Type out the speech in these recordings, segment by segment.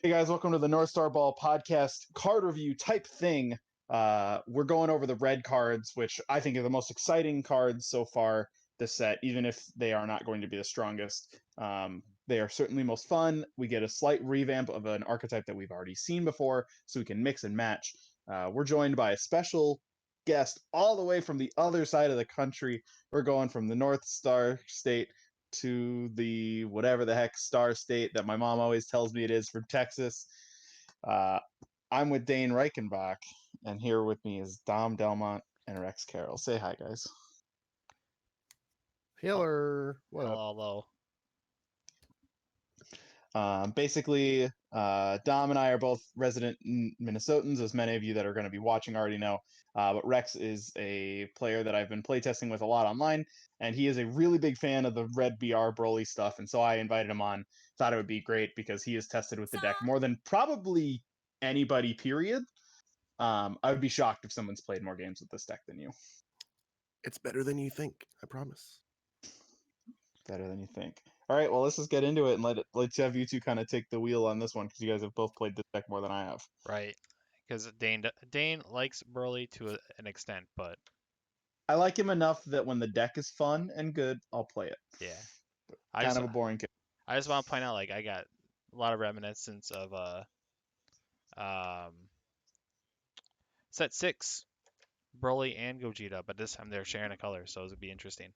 Hey guys, welcome to the Northstarball podcast card review type thing. We're going over the red cards, which I think are the most exciting cards so far this set, even if they are not going to be the strongest. They are certainly most fun. We get a slight revamp of an archetype that we've already seen before, so we can mix and match. We're joined by a special guest all the way from the other side of the country. We're going from the North Star State to the whatever the heck star state that my mom always tells me it is from Texas. Uh, I'm with Dane Reichenbach, and here with me is Dom Delmont and Rex Carroll. Say hi, guys. Hiller, what up? Hello. Basically, Dom and I are both resident Minnesotans, as many of you that are going to be watching already know. But Rex is a player that I've been playtesting with a lot online, and he is a really big fan of the Red BR Broly stuff, and so I invited him on. Thought it would be great because he has tested with the deck more than probably anybody, period. I would be shocked if someone's played more games with this deck than you. It's better than you think, I promise. Better than you think. All right, well, let's just get into it and let's have you two kind of take the wheel on this one because you guys have both played this deck more than I have. Right, because Dane likes Burley to an extent, but I like him enough that when the deck is fun and good, I'll play it. yeah, Kind of a boring kid. I just want to point out, like, I got a lot of reminiscence of set 6, Broly and Gogeta, but this time they're sharing a color, so it would be interesting.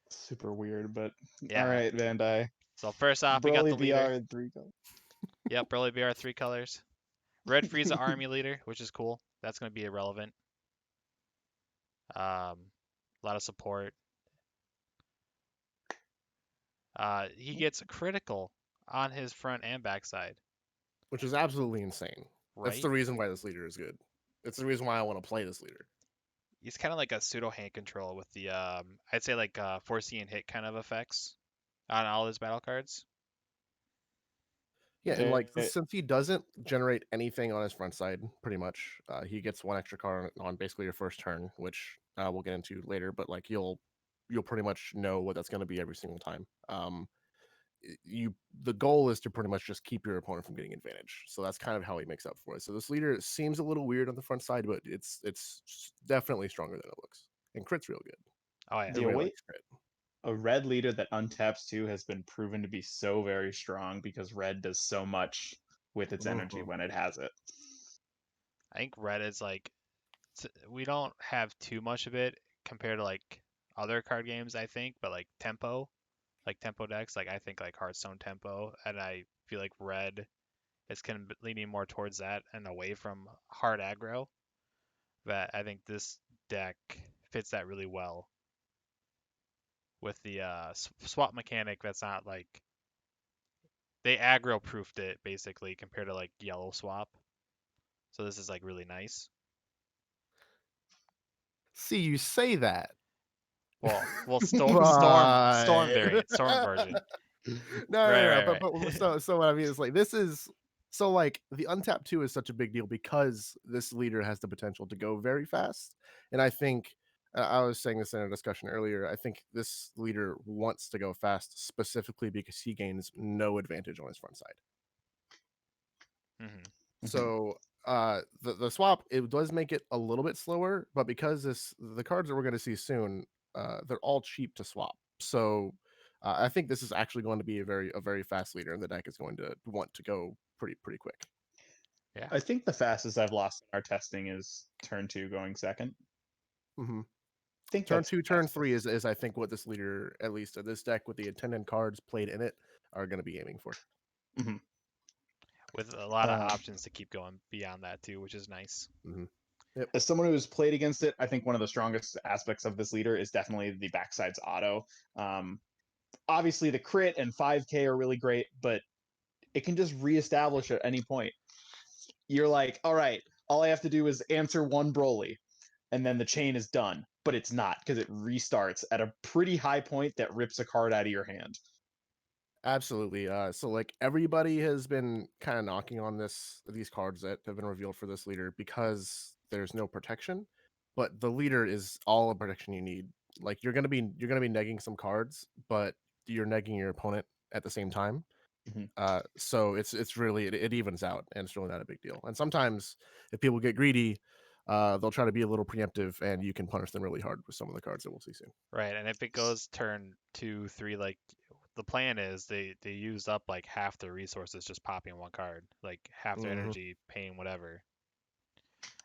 Super weird, but Yeah. all right, Van Dyke. So first off, we got the Broly leader. BR in 3 colors. Yep, Broly BR 3 colors. Red Frieza Army leader, which is cool. That's going to be irrelevant. A lot of support. He gets critical on his front and backside. Which is absolutely insane. Right? That's the reason why this leader is good. It's the reason why I want to play this leader. He's kind of like a pseudo hand control with the I'd say like foresee and hit kind of effects on all his battle cards. Yeah, and like since he doesn't generate anything on his front side, pretty much, he gets one extra card on basically your first turn, which we'll get into later. But like you'll pretty much know what that's going to be every single time. The goal is to pretty much just keep your opponent from getting advantage. So that's kind of how he makes up for it. So this leader seems a little weird on the front side, but it's definitely stronger than it looks. And crit's real good. Oh yeah. A red leader that untaps too has been proven to be so very strong because red does so much with its energy when it has it. I think red is like, we don't have too much of it compared to like other card games, I think, but like tempo decks, like I think like Hearthstone tempo, and I feel like red is kind of leaning more towards that and away from hard aggro. But I think this deck fits that really well with the swap mechanic. That's not like, they aggro proofed it basically compared to like yellow swap. So this is like really nice. See, you say that. Well, storm variant, storm version. No. But so what I mean is like this is so like the untap 2 is such a big deal because this leader has the potential to go very fast, and I think I was saying this in a discussion earlier. I think this leader wants to go fast specifically because he gains no advantage on his front side. Mm-hmm. So the swap, it does make it a little bit slower, but because the cards that we're going to see soon, they're all cheap to swap. So I think this is actually going to be a very fast leader, and the deck is going to want to go pretty quick. Yeah, I think the fastest I've lost in our testing is turn 2 going second. Mm-hmm. I think turn 2, turn 3 is I think what this leader, at least in this deck with the attendant cards played in it, are going to be aiming for. Mm-hmm. With a lot of options to keep going beyond that too, which is nice. Mm-hmm. Yep. As someone who has played against it, I think one of the strongest aspects of this leader is definitely the backside's auto. Obviously, the crit and 5k are really great, but it can just reestablish at any point. You're like, all right, all I have to do is answer one Broly, and then the chain is done. But it's not, because it restarts at a pretty high point that rips a card out of your hand. Absolutely. So like everybody has been kind of knocking on these cards that have been revealed for this leader because there's no protection, but the leader is all the protection you need. Like you're gonna be negging some cards, but you're negging your opponent at the same time. So it's really it evens out, and it's really not a big deal. And sometimes if people get greedy, they'll try to be a little preemptive, and you can punish them really hard with some of the cards that we'll see soon. Right, and if it goes turn 2, 3, like the plan is they use up like half their resources just popping one card, like half their Mhm. energy paying whatever.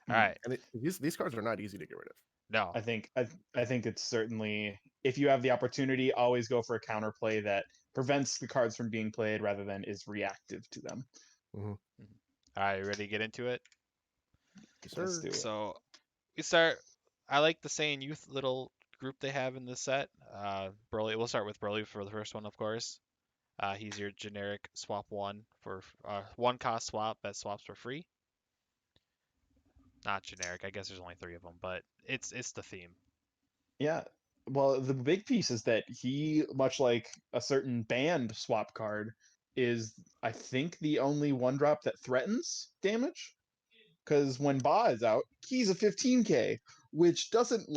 All Mhm. right, And these cards are not easy to get rid of. no, I think it's certainly, if you have the opportunity, always go for a counterplay that prevents the cards from being played rather than is reactive to them. Mhm. Mhm. All right, ready to get into it? Yes, Let's sir. do it. So we start. I like the Saiyan Youth little group they have in this set. Broly. We'll start with Broly for the first one, of course. He's your generic swap one for one cost swap that swaps for free. Not generic. I guess there's only 3 of them, but it's the theme. Yeah. Well, the big piece is that he, much like a certain banned swap card, is, I think, the only one drop that threatens damage. Because when Ba is out, he's a 15k, which doesn't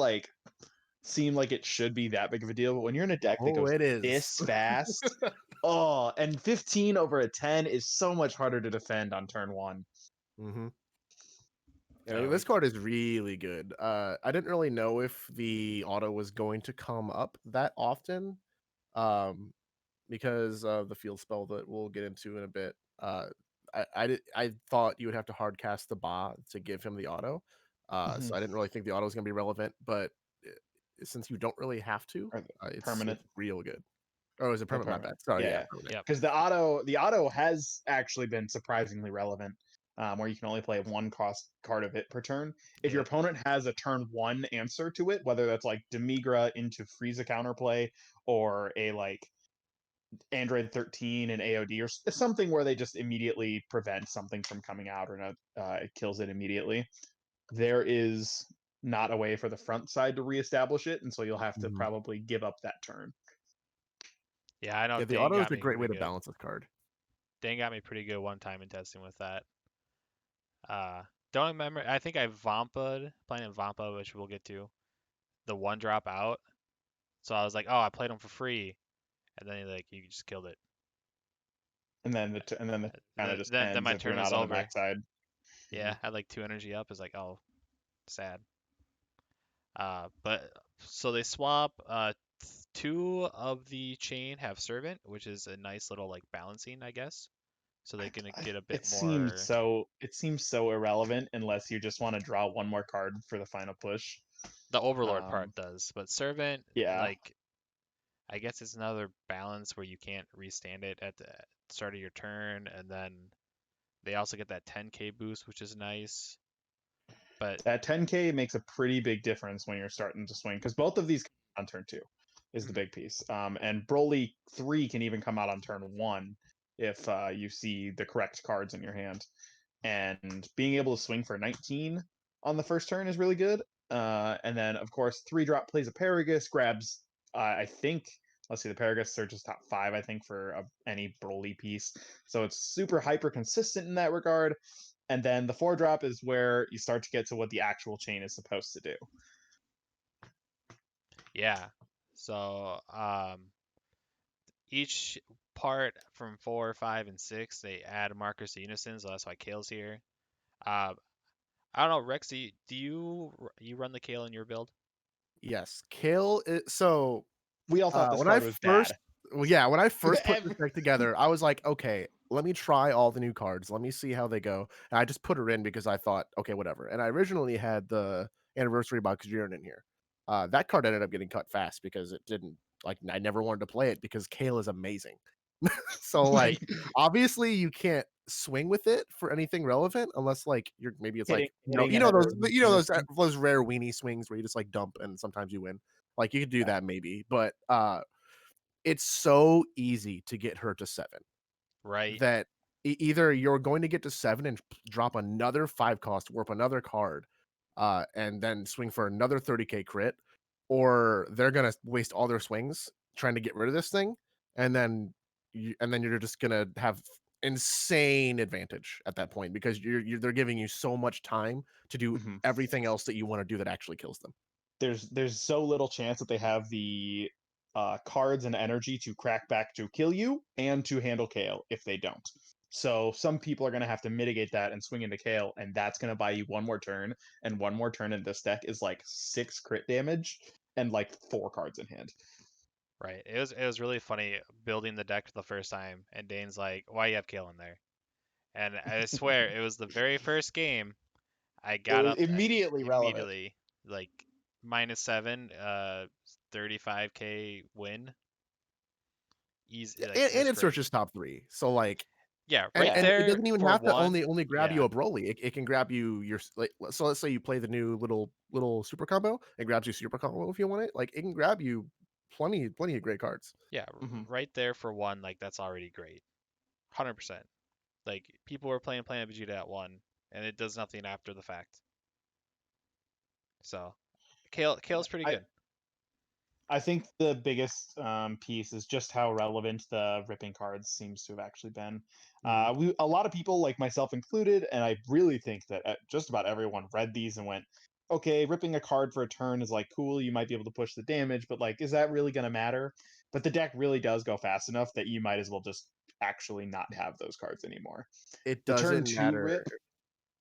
seem like it should be that big of a deal. But when you're in a deck that Oh, goes it is. this fast, oh, and 15 over a 10 is so much harder to defend on turn one. Mm-hmm. Yeah, Oh, this card is really good. I didn't really know if the auto was going to come up that often, um, because of the field spell that we'll get into in a bit. I thought you would have to hard cast the Ba to give him the auto, Mhm. so I didn't really think the auto was going to be relevant. But since you don't really have to, Or the it's permanent. real good. Oh, is it The permanent? My permanent. bad. Sorry, yeah, Yeah. permanent. yep. Because the auto has actually been surprisingly relevant, where you can only play one cost card of it per turn. If your Yep. opponent has a turn one answer to it, whether that's like Demigra into Frieza counterplay or a like Android 13 and AOD or something where they just immediately prevent something from coming out or not, it kills it immediately. There is not a way for the front side to reestablish it, and so you'll have to Mhm. probably give up that turn. Yeah, I know Yeah, the Dane auto is got a me great way pretty to good. balance this card. Dane got me pretty good one time in testing with that. Don't remember. I think I Vampa'd, playing in Vampa, which we'll get to, the one drop out. So I was like, oh, I played him for free, and then like you just killed it. And then the kind of just Then ends my if you're turn was not on the over. backside. Yeah, Mhm. I had like 2 energy up. It's like, oh, sad. But so they swap. 2 of the chain have servant, which is a nice little like balancing, I guess. So they can get a bit more. It seems so irrelevant unless you just want to draw one more card for the final push. The Overlord Um, part does, but servant, yeah, like, I guess it's another balance where you can't restand it at the start of your turn, and then they also get that 10k boost, which is nice. But that 10k makes a pretty big difference when you're starting to swing because both of these come on turn two is the mhm, big piece. And Broly 3 can even come out on turn one if you see the correct cards in your hand. And being able to swing for 19 on the first turn is really good. And then, of course, 3-drop plays a Paragus, grabs, I think, let's see, the Paragus searches top 5, I think, for any Broly piece. So it's super hyper consistent in that regard. And then the 4-drop is where you start to get to what the actual chain is supposed to do. yeah. So each part from 4, 5, and 6, they add markers to unison, so that's why Kale's here. Uh, I don't know, Rex, do you run the Kale in your build? Yes, Kale. So We all thought this when I card was first, bad. well, yeah, when I first put this Every- deck together, I was like, okay, let me try all the new cards. Let me see how they go. And I just put her in because I thought, okay, whatever. And I originally had the anniversary box Jiren in here. That card ended up getting cut fast because it didn't like I never wanted to play it because Kale is amazing. So like obviously you can't swing with it for anything relevant unless like you're maybe it's like hitting you know another those rare weenie swings where you just like dump and sometimes you win. Like you could do that maybe, but it's so easy to get her to 7 Right. that either you're going to get to 7 and drop another 5 cost, warp another card, and then swing for another 30k crit, or they're gonna waste all their swings trying to get rid of this thing, and then you're just gonna have insane advantage at that point because they're giving you so much time to do Mhm. everything else that you want to do that actually kills them. There's so little chance that they have the cards and energy to crack back to kill you and to handle Kale if they don't. So some people are going to have to mitigate that and swing into Kale, and that's going to buy you one more turn. And one more turn in this deck is like 6 crit damage and like 4 cards in hand. Right. It was really funny building the deck for the first time, and Dane's like, "Why you have Kale in there?" And I swear it was the very first game I It got was up immediately relevant. immediately, like -7, 35k win. Easy, like it And was it great. searches top 3. So like, Yeah, and, right Yeah. and it there doesn't even for have to one. only grab you Yeah, a Broly. It can grab you your like. So let's say you play the new little super combo. It grabs you super combo if you want it. Like it can grab you plenty of great cards. yeah, Mm-hmm. right there for one. Like that's already great. 100%. Like people were playing Planet Vegeta at one, and it does nothing after the fact. So, Kale's pretty I, good. I think the biggest piece is just how relevant the ripping cards seems to have actually been. Mhm. A lot of people, like myself included, and I really think that just about everyone read these and went, "Okay, ripping a card for a turn is like cool. You might be able to push the damage, but like, is that really going to matter?" But the deck really does go fast enough that you might as well just actually not have those cards anymore. It The turn doesn't two matter. rip,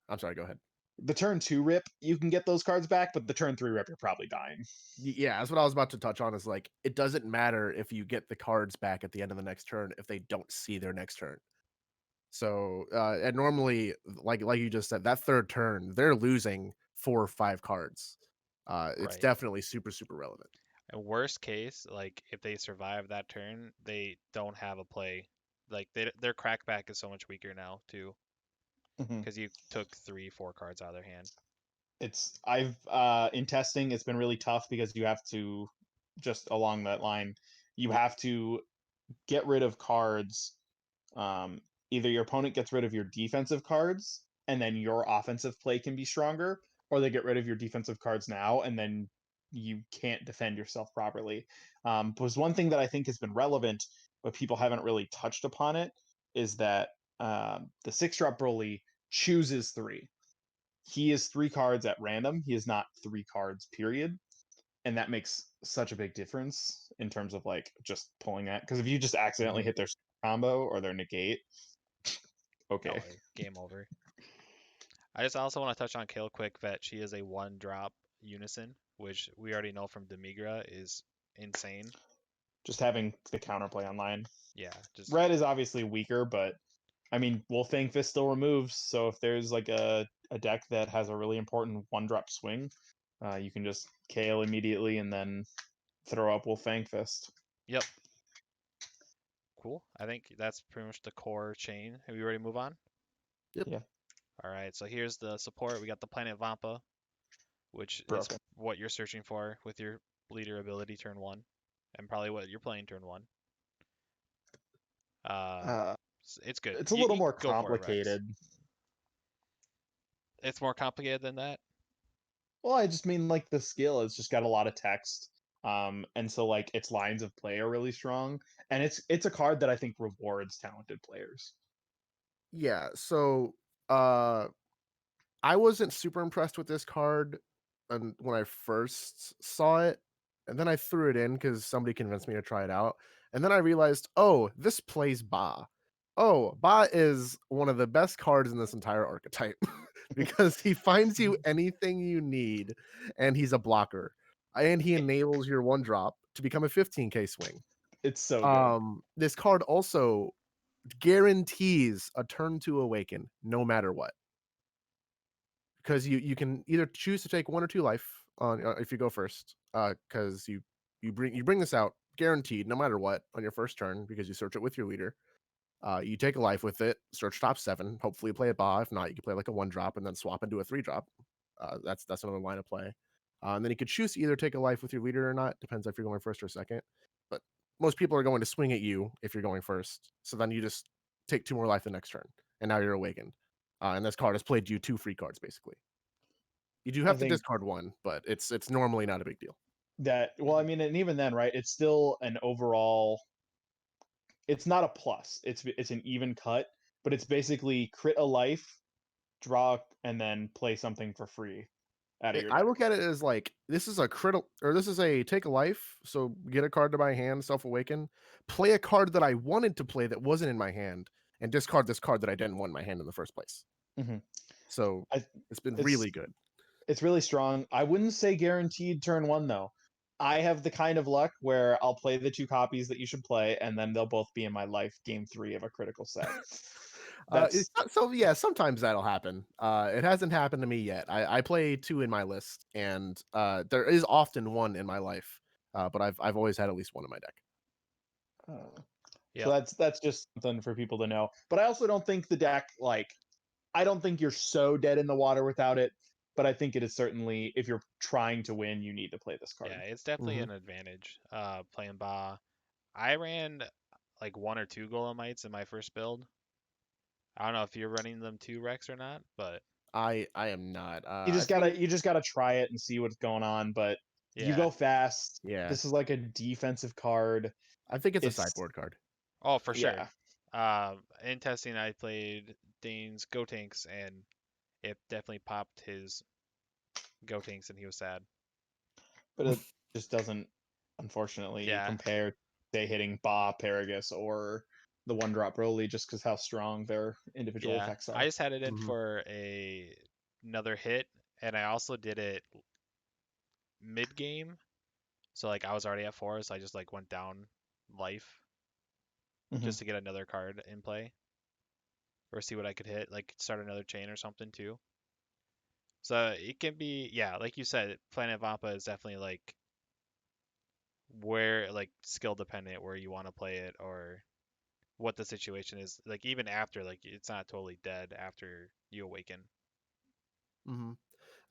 I'm sorry. Go ahead. the turn 2 rip, you can get those cards back, but the turn 3 rip, you're probably dying. Yeah, that's what I was about to touch on. Is like it doesn't matter if you get the cards back at the end of the next turn if they don't see their next turn. So and normally, like you just said, that third turn they're losing 4 or 5 cards. It's Right. definitely super relevant. And worst case, like if they survive that turn, they don't have a play. Like their crackback is so much weaker now too, Mhm. because you took 3, 4 cards out of their hand. It's I've in testing it's been really tough because you have to just along that line you have to get rid of cards. Either your opponent gets rid of your defensive cards and then your offensive play can be stronger, or they get rid of your defensive cards now and then you can't defend yourself properly. Because one thing that I think has been relevant but people haven't really touched upon it is that the 6-drop Broly chooses 3. He is 3 cards at random. He is not 3 cards, period. And that makes such a big difference in terms of like just pulling that. Because if you just accidentally Mhm. hit their combo or their negate, okay. Oh, game over. I just also want to touch on Kale quick that she is a 1-drop unison, which we already know from Demigra is insane. Just having the counterplay online. Yeah, just Red is obviously weaker, but I mean, Wolfang Fist still removes. So if there's like a deck that has a really important 1-drop swing, you can just KO immediately and then throw up Wolfang Fist. yep. Cool. I think that's pretty much the core chain. Have you ready to move on? Yep. Yeah, All right, so here's the support. We got the Planet Vampa, which is broken. what you're searching for with your leader ability turn one, and probably what you're playing turn one. Uh, Uh, it's good. it's a little You more go for it, Rex. complicated. It's more complicated than that. Well, I just mean like the skill. It's just got a lot of text. And so like its lines of play are really strong. And it's a card that I think rewards talented players. Yeah. So uh I wasn't super impressed with this card when I first saw it, and then I threw it in because somebody convinced me to try it out, and then I realized, oh, this plays Ba. Oh, Ba is one of the best cards in this entire archetype because he finds you anything you need, and he's a blocker, and he It, enables your 1-drop to become a 15k swing. It's so good. This card also guarantees a turn to awaken no matter what, because you can either choose to take 1 or 2 life on if you go first, because you bring this out guaranteed no matter what on your first turn because you search it with your leader. You take a life with it, search top 7, hopefully play a Ba. If not, you can play like a 1-drop and then swap into a 3-drop. That's another line of play. And then you could choose to either take a life with your leader or not. Depends if you're going first or second. But most people are going to swing at you if you're going first. So then you just take 2 more life the next turn, and now you're awakened. And this card has played you 2 free cards basically. You do I have to think discard 1, but it's normally not a big deal. that well, I mean, and even then, right? It's still an overall. It's not a plus. It's an even cut, but it's basically crit a life, draw, and then play something for free. out of your I deck. look at it as like this is a critical, or this is a take a life. So get a card to my hand, self awaken, play a card that I wanted to play that wasn't in my hand, and discard this card that I didn't want in my hand in the first place. Mm-hmm. So it's been It's really good. it's really strong. I wouldn't say guaranteed turn one though. I have the kind of luck where I'll play the 2 copies that you should play, and then they'll both be in my life game 3 of a critical set. That's So yeah, sometimes that'll happen. It hasn't happened to me yet. I play 2 in my list, and there is often 1 in my life. But I've always had at least 1 in my deck. So that's just something for people to know. But I also don't think the deck, like, I don't think you're so dead in the water without it, but I think it is certainly, if you're trying to win, you need to play this card. Yeah, it's definitely an advantage playing Ba. I ran like 1 or 2 Golemites in my first build. I don't know if you're running them too, Rex, or not, but I am not. You I just think gotta try it and see what's going on, but you yeah. go fast. Yeah. This is like a defensive card. I think it's a It's sideboard card. Oh, for sure. Yeah. In testing, I played Dane's Gotenks, and it definitely popped his Gotenks, and he was sad. But it just doesn't, unfortunately, Yeah. compare, say, hitting Ba, Paragus, or the 1-drop Broly, just because how strong their individual Yeah, effects I are. just had it in Mhm. for another hit, and I also did it mid game. So like I was already at 4, so I just like went down life Mhm. just to get another card in play or see what I could hit, like start another chain or something too. So it can be, yeah, like you said, Planet Vampa is definitely like where like skill dependent where you want to play it or what the situation is. Like even after, like it's not totally dead after you awaken. Mhm.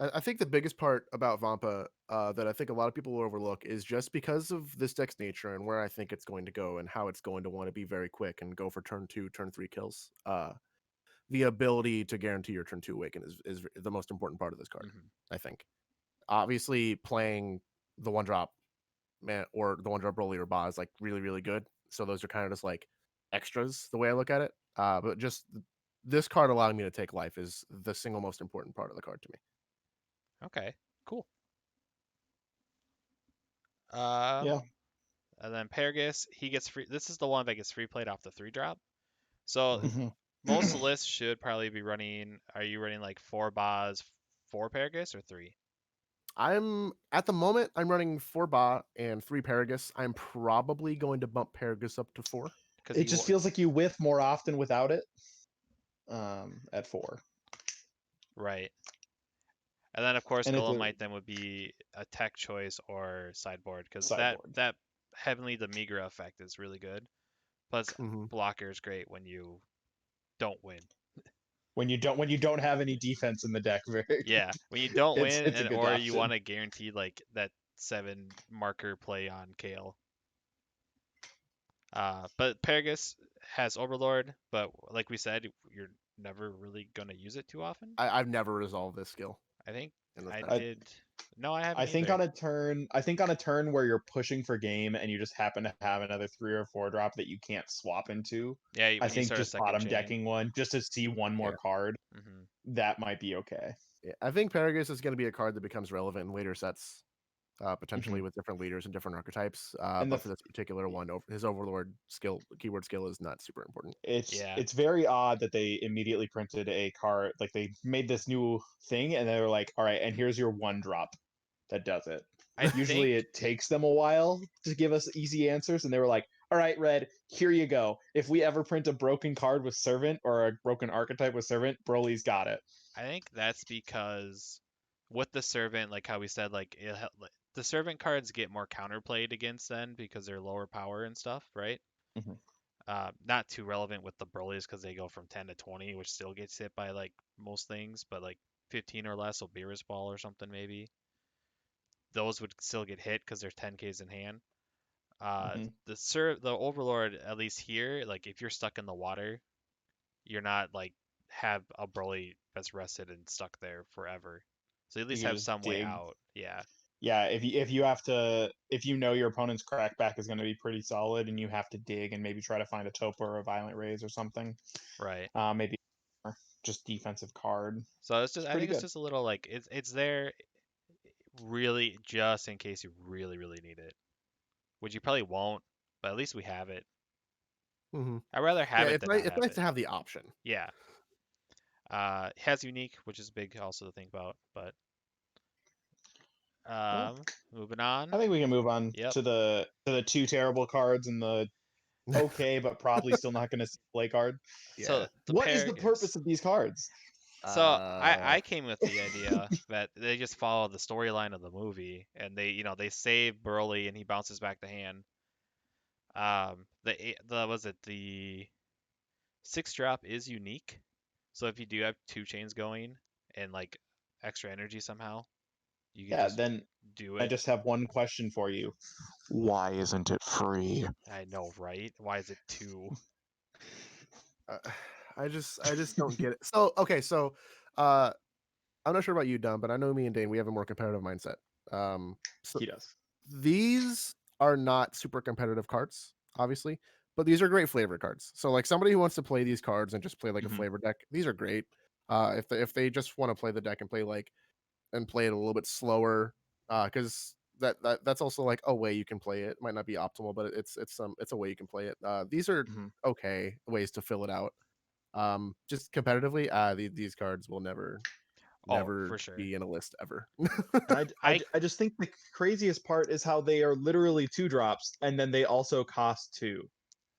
I think the biggest part about Vampa that I think a lot of people will overlook is just because of this deck's nature and where I think it's going to go and how it's going to want to be very quick and go for turn 2, turn 3 kills. The ability to guarantee your turn 2 awaken is the most important part of this card, I think. Obviously, playing the 1-drop man or the 1-drop Broly or Ba is like really, really good. So those are kind of just like extras the way I look at it. But just this card allowing me to take life is the single most important part of the card to me. Okay, cool. Yeah. And then Paragus, he gets free. This is the one that gets free played off the 3-drop. So Mhm. most lists should probably be running. Are you running like 4 Bas, 4 Paragus, or 3? I'm at the moment I'm running 4 Ba and 3 Paragus. I'm probably going to bump Paragus up to 4. Because It just feels like you whiff more often without it. At 4. right. And then of course And it's a Golem then would be a tech choice or sideboard because that sideboard. that Heavenly the Migra effect is really good. Plus Mhm. blocker is great when you don't win. When you don't have any defense in the deck, very Yeah, when you don't win it's a and good or you want option. to guarantee like that 7 marker play on Kale. But Paragus has Overlord, but like we said, you're never really gonna use it too often. I've never resolved this skill I think in this I deck. I did. No, I I haven't think either. on a turn, where you're pushing for game and you just happen to have another 3 or 4-drop that you can't swap into, Yeah, I when you think start a just second bottom chain. decking one just to see one more Yeah. card, Hmm. that might be okay. Yeah, I think Paragus is going to be a card that becomes relevant in later sets, Mhm. potentially with different leaders and different archetypes. And But for this particular one, his Overlord skill, keyword skill, is not super important. Yeah, it's very odd that they immediately printed a card, like they made this new thing and they were like, all right, and here's your 1-drop that does it. I Usually think it takes them a while to give us easy answers, and they were like, all right, Red, here you go. If we ever print a broken card with Servant or a broken archetype with Servant, Broly's got it. I think that's because with the servant, like how we said, like the servant cards get more counterplayed against then because they're lower power and stuff, right? Mhm. Not too relevant with the Broly's because they go from 10 to 20, which still gets hit by like most things, but like 15 or less, so Beerus Ball or something maybe. Those would still get hit because they're 10Ks in hand. Mhm. The Overlord, at least here, like if you're stuck in the water, you're not like have a Broly that's rested and stuck there forever. So you at You least can have just some way dig. out. Yeah, Yeah, if you have to, if you know your opponent's crackback is going to be pretty solid and you have to dig and maybe try to find a Topa or a Violent Raise or something, right. maybe just defensive card. So it's just It's I pretty think it's good. just a little like it's there. really just in case you really, really need it. Which you probably won't, but at least we have it. Mm-hmm. I'd rather have Yeah, it it's than nice. not It's have nice it. to have the option. Yeah. It has unique, which is big also to think about. But Well, moving I on. think we can move on Yep. to the two terrible cards and the okay, but probably still not going to play card. So Yeah. the What is the Paragus. purpose of these cards? So Uh, I came with the idea that they just follow the storyline of the movie, and they save Broly and he bounces back the hand. The was it the 6 drop is unique, so if you do have 2 chains going and like extra energy somehow, you could Yeah, just then do I it. just have one question for you. Why isn't it free? I know, right? Why is it 2? uh, I just don't get it. So okay, so uh, I'm not sure about you, Dom, but I know me and Dane, we have a more competitive mindset. So He does. these are not super competitive cards, obviously, but these are great flavor cards. So like somebody who wants to play these cards and just play like a Mhm. flavor deck, these are great. If they just want to play the deck and play it a little bit slower, because that's also like a way you can play it. It might not be optimal, but it's a way you can play it. These are Mhm. okay ways to fill it out. Just competitively, these cards will never Oh, never for sure. be in a list ever. And I I just think the craziest part is how they are literally 2 drops, and then they also cost 2.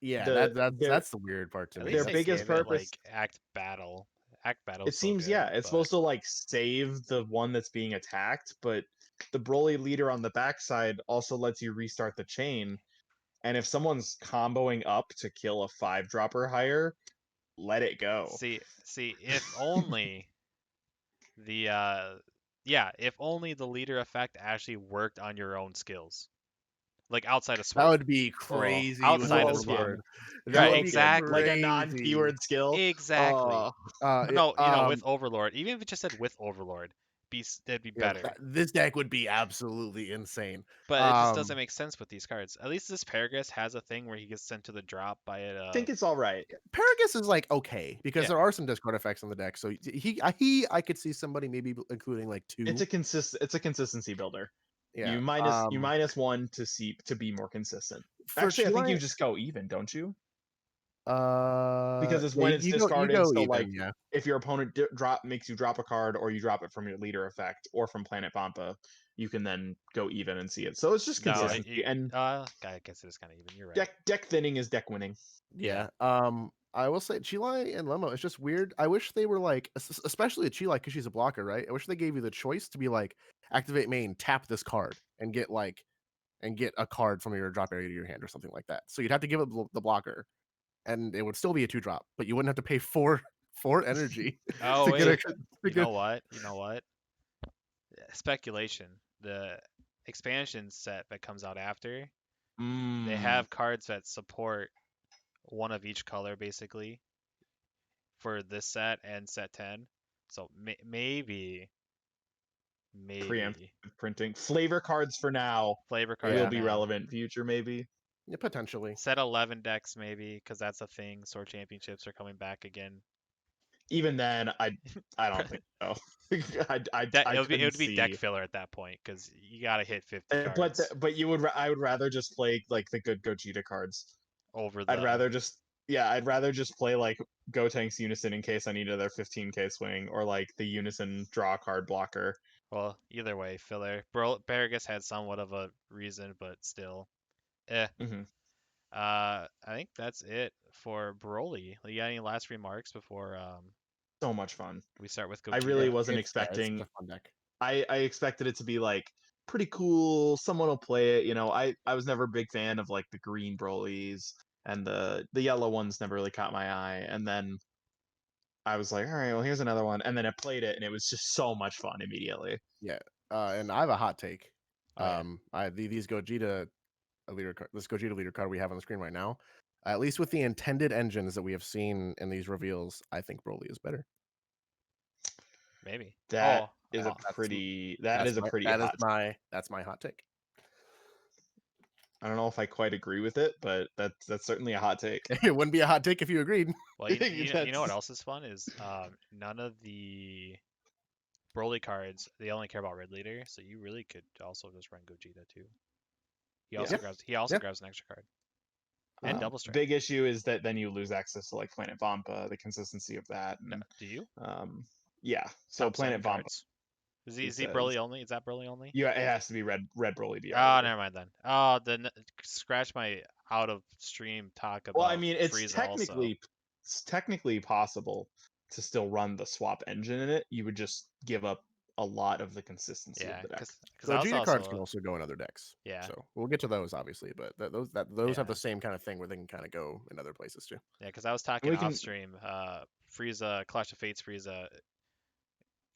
Yeah, The their that's the weird part to At me. least their they That's biggest gave the it purpose, like Act Battle. Act Battle's it still seems, good, yeah, it's but supposed to like save the one that's being attacked, but the Broly leader on the backside also lets you restart the chain. And if someone's comboing up to kill a 5 drop or higher, let it go. see, if only the yeah, if only the leader effect actually worked on your own skills. Like outside of That sword. would be Oh, crazy with Outside of Woken. sword. Overlord. That Right, would be Woken. Like a exactly. crazy. non-keyword skill. Exactly. Oh, It, No, with Overlord. Even if it just said with Overlord, that'd be yeah, better. this deck would be absolutely insane. But it just doesn't Um, make sense with these cards. At least this Paragus has a thing where he gets sent to the drop by I think it's all right. Paragus is like okay because yeah. there are some discard effects on the deck. So I could see somebody maybe including like two. It's a consistency builder. Yeah. You minus 1 to be more consistent. For Actually, I think you Chile, just go even, don't you? Because it's yeah, when it's you discarded. go So like, even. Yeah. if your opponent makes you drop a card, or you drop it from your leader effect or from Planet Pampa, you can then go even and see it. So it's just No, consistency, and I guess it is kind of even. You're right. deck thinning is deck winning. Yeah. I will say Chile and Lemo, it's just weird. I wish they were like, especially Chile because she's a blocker, right? I wish they gave you the choice to be like, activate main, tap this card, and get a card from your drop area to your hand or something like that. So you'd have to give up the blocker, and it would still be a 2 drop, but you wouldn't have to pay four energy Oh to get a wait, to get. you know what? Speculation. The expansion set that comes out after, they Mm, have cards that support one of each color basically for this set and set 10. So preemptive maybe printing. Flavor cards for now flavor cards will for Yeah, be now. relevant future, maybe. yeah, potentially. Set 11 decks maybe because that's a thing. Sword championships are coming back again. Even then, I don't think so. I It couldn't would be deck see. filler at that point because you gotta hit 50 But cards you would I would rather just play like the good Gogeta cards. over I'd the. rather just I'd rather just play like Gotenks Unison in case I need another 15k swing, or like the Unison draw card blocker. Well, either way, filler. Baragus had somewhat of a reason, but still, eh. Hmm. I think that's it for Broly. You got any last remarks before So much fun. we start with I really Gogeta? wasn't It's such expecting. a fun deck. I expected it to be like pretty cool. Someone will play it. I was never a big fan of like the green Brolys, and the yellow ones never really caught my eye. And then I was like, all right, well, here's another one. And then I played it, and it was just so much fun immediately. Yeah, and I have a hot take. Oh yeah, These this Gogeta leader card we have on the screen right now, at least with the intended engines that we have seen in these reveals, I think Broly is better. maybe. That Oh, is a That's pretty hot. that's my hot take. I don't know if I quite agree with it, but that's certainly a hot take. It wouldn't be a hot take if you agreed. well, you know what That's else is fun is none of the Broly cards, they only care about red leader, so you really could also just run Gogeta too. He also Yeah. grabs an extra card and double strike. Big issue is that then you lose access to like Planet Vampa, the consistency of that. And, Do you? Yeah. So Top Planet 7 Vampa. cards. Is he Broly only? Is that Broly only? Yeah, it has to be red Broly BR. Oh, never mind then. Oh, then scratch my out of stream talk about. Well, I mean, Frieza also. it's technically possible to still run the swap engine in it. You would just give up a lot of the consistency of the deck. Because Gogeta cards can also go in other decks. Yeah. So we'll get to those obviously, but those have the same kind of thing where they can kind of go in other places too. Yeah, because I was talking off stream. Frieza, Clash of Fates, Frieza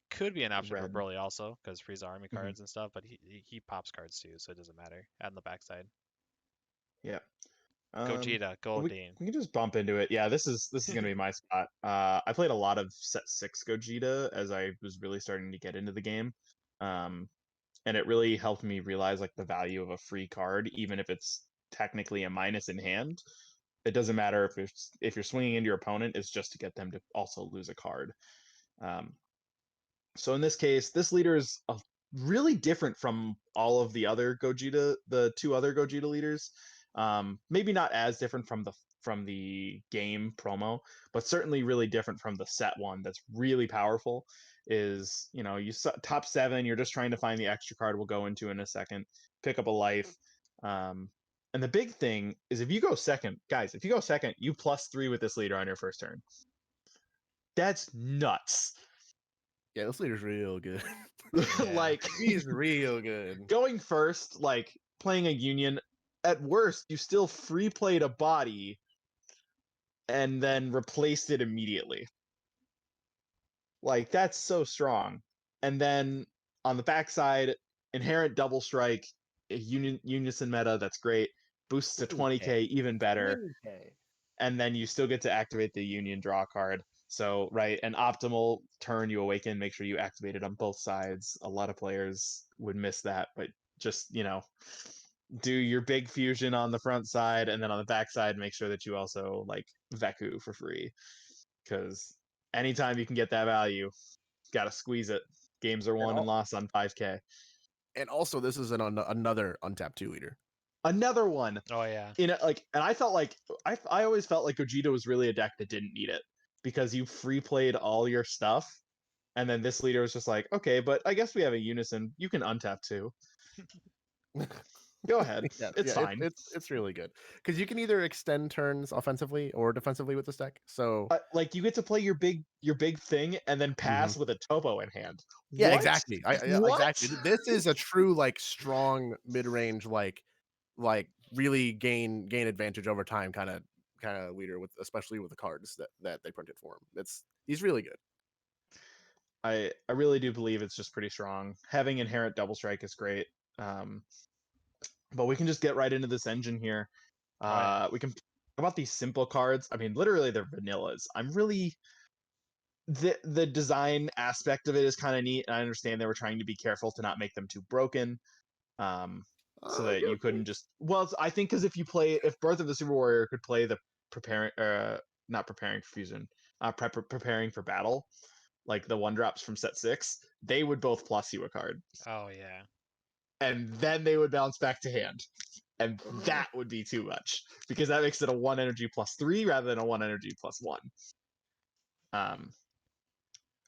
could be an option for Broly also because Frieza army cards and stuff, but he pops cards too, so it doesn't matter. Add on the backside. Yeah. Gogeta, we can just bump into it. Yeah, this is gonna be my spot. I played a lot of set 6 Gogeta as I was really starting to get into the game, and it really helped me realize like the value of a free card, even if it's technically a minus in hand. It doesn't matter if you're swinging into your opponent; it's just to get them to also lose a card. So in this case, this leader is really different from all of the other Gogeta, the 2 other Gogeta leaders. Maybe not as different from the game promo, but certainly really different from the set one. That's really powerful. Is you top 7, you're just trying to find the extra card. We'll go into in a second. Pick up a life. And the big thing is if you go second, guys, if you go second, you +3 with this leader on your first turn. That's nuts. Yeah, this leader's real good. Like he's real good. Going first, like playing a union, at worst, you still free played a body and then replaced it immediately. Like that's so strong. And then on the backside, inherent double strike, unison meta, that's great. Boosts to 20k, even better. 20K. And then you still get to activate the union draw card. So, right, an optimal turn you awaken, make sure you activate it on both sides. A lot of players would miss that, but just, do your big fusion on the front side, and then on the back side, make sure that you also, like, Veku for free. Because anytime you can get that value, gotta squeeze it. Games are won and lost on 5k. And also, this is another untapped 2 leader. Another one. Oh yeah. And I felt like I always felt like Gogeta was really a deck that didn't need it because you free played all your stuff, and then this leader was just like, okay, but I guess we have a unison. You can untap too. Go ahead. It's fine. It's really good because you can either extend turns offensively or defensively with this deck. So like you get to play your big thing and then pass with a Topo in hand. Yeah, what? Exactly. Exactly. This is a true like strong mid range like really gain advantage over time kind of leader with especially with the cards that they printed for him. He's really good. I really do believe it's just pretty strong. Having inherent double strike is great. But we can just get right into this engine here. We can talk about these simple cards. I mean, literally they're vanillas. I'm really the design aspect of it is kind of neat, and I understand they were trying to be careful to not make them too broken. So that you couldn't just I think because if Birth of the Super Warrior could play the not preparing for fusion, preparing for battle, like the 1-drops from set 6, they would both plus you a card. Oh yeah. And then they would bounce back to hand. And that would be too much because that makes it a 1 energy +3 rather than a 1 energy +1.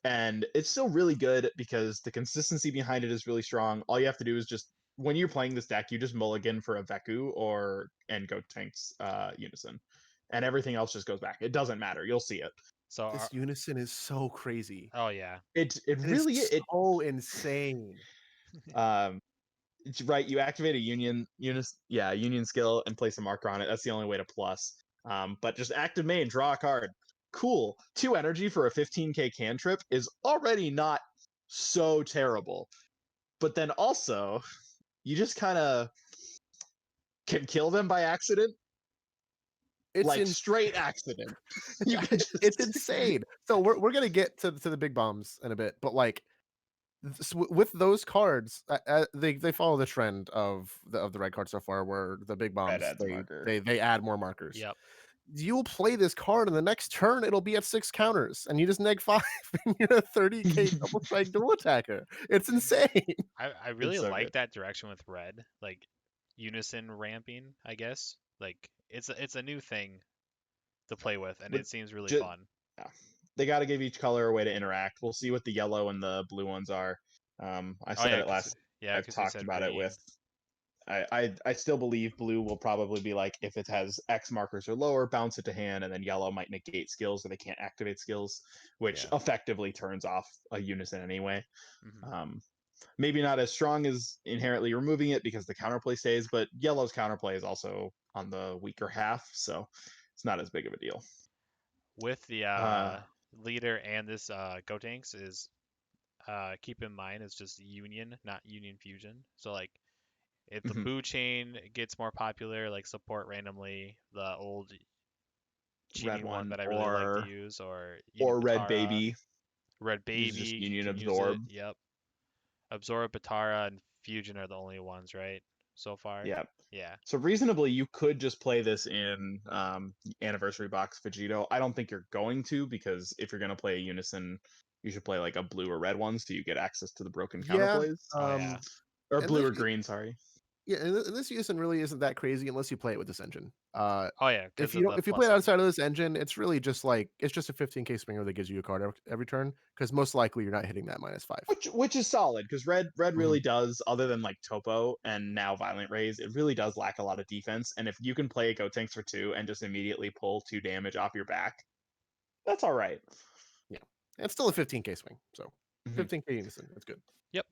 And it's still really good because the consistency behind it is really strong. All you have to do is just when you're playing this deck, you just mulligan for a Veku and go tanks unison, and everything else just goes back. It doesn't matter. You'll see it. So this unison is so crazy. Oh yeah, it really is so insane. Right, you activate a union skill and place a marker on it. That's the only way to plus. But just active main, draw a card. Cool. 2 energy for a 15k cantrip is already not so terrible. But then also, you just kind of can kill them by accident. It's straight accident. It's insane. So we're gonna get to the big bombs in a bit, but like with those cards, they follow the trend of the red card so far, where the big bombs they add more markers. Yep. you'll play this card, and the next turn it'll be at 6 counters, and you just neg 5, and you're a 30k double strike dual attacker. It's insane. I really so like good. that direction with red, like unison ramping, I guess. Like it's a new thing to play with, and But it seems really ju- fun. yeah. They got to give each color a way to interact. We'll see what the yellow and the blue ones are. I Oh said yeah, it last. I've because we talked said about it green. with. I still believe blue will probably be like if it has X markers or lower, bounce it to hand, and then yellow might negate skills or they can't activate skills, which Yeah. effectively turns off a unison anyway. Hmm. Maybe not as strong as inherently removing it because the counterplay stays, but yellow's counterplay is also on the weaker half, so it's not as big of a deal. With the Uh, leader and this Gotenks is keep in mind it's just union, not union fusion. So like if the mhm. Boo chain gets more popular, like support randomly the old Red cheating one one that I really like to use, or Union Red Batara, Baby Red uses just Baby Union can use it. Absorb. Yep. Absorb, Batara, and Fusion are the only ones, right? So far. Yeah. Yeah. So reasonably, you could just play this in Anniversary Box Vegito. I don't think you're going to because if you're going to play a Unison, you should play like a blue or red one so you get access to the broken Yeah, counterplays. Oh yeah. Or and blue this or green, sorry. yeah, and this unison really isn't that crazy unless you play it with this engine. Oh yeah, If because you of don't the if you play it plussing. outside of this engine, it's really just like it's just a 15k swinger that gives you a card every turn, because most likely you're not hitting that -5. Which is solid because red Mhm. really does, other than like Topo and now Violent Rays, it really does lack a lot of defense. And if you can play a Gotenks for 2 and just immediately pull 2 damage off your back, that's all right. Yeah, it's still a 15k swing, so Mhm. 15k unison, that's good. Yep.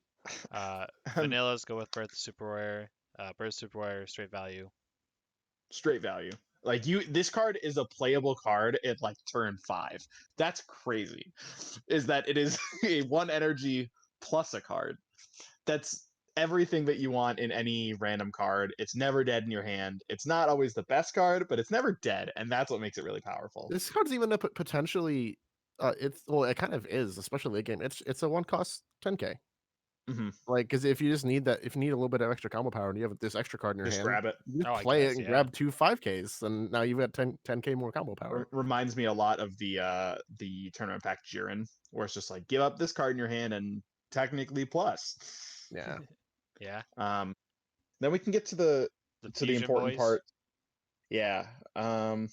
Um, Vanillas go with Birth Super Rare. Birth Super Rare straight value. straight value. Like this card is a playable card at like turn 5. That's crazy. Is that it is a 1 energy plus a card. That's everything that you want in any random card. It's never dead in your hand. It's not always the best card, but it's never dead, and that's what makes it really powerful. This card's even a potentially, it kind of is, especially late game. It's a one cost 10k. Hmm. Like, because if you just need that, if you need a little bit of extra combo power and you have this extra card in your Just hand, grab it. you just Oh, I play it guess, and yeah. grab 2 5ks, and now you've got 10k more combo power. Reminds me a lot of the tournament pack Jiren, where it's just like give up this card in your hand and technically plus. Yeah. Yeah. Um, then we can get The to the Fusion important Boys. part. Yeah. These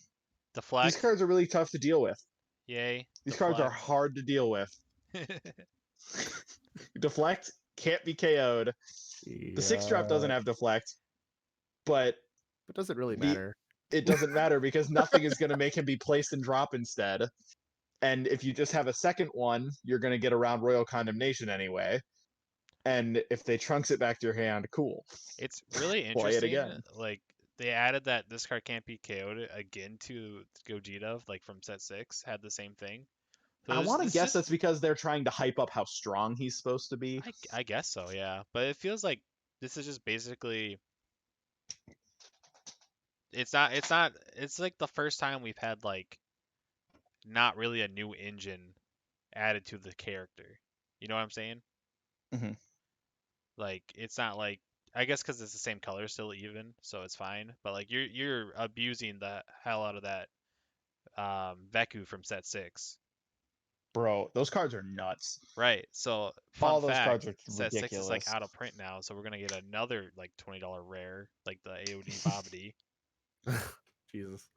Deflect. cards are really tough to deal with. Yay. These cards are Deflect. hard to deal with. Deflect can't be KO'd. The 6-drop doesn't Yeah. have deflect, but But does it really the matter? it doesn't matter because nothing is going to make him be placed and drop instead. And if you just have a second one, you're going to get around Royal Condemnation anyway. And if they trunks it back to your hand, cool. It's really Play it interesting. again. Like they added that this card can't be KO'd again to Gogeta, like from set 6, had the same thing. So I want to this guess is that's because they're trying to hype up how strong he's supposed to be. I guess so, yeah. But it feels like this is just basically it's like the first time we've had like not really a new engine added to the character. You know what I'm saying? Hmm. Like it's not like I guess because it's the same color still even, so it's fine. But like you're abusing the hell out of that Veku from set 6. Bro, those cards are nuts. Right. So fun All those cards fact, are set 6 is like ridiculous. out of print now, so we're gonna get another like $20 rare, like the AOD Babidi. Jesus.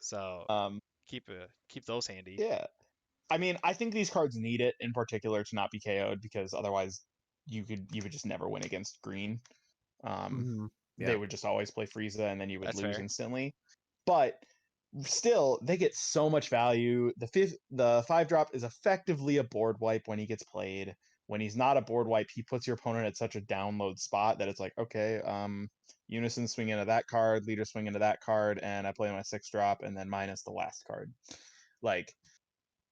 So Um, keep those handy. yeah. I mean, I think these cards need it in particular to not be KO'd because otherwise you would just never win against green. Mhm. They Yeah. would just always play Frieza and then you would That's lose fair. instantly. But still, they get so much value. The 5-drop is effectively a board wipe when he gets played. When he's not a board wipe, he puts your opponent at such a download spot that it's like, okay, Unison swing into that card, leader swing into that card, and I play my 6-drop and then minus the last card. Like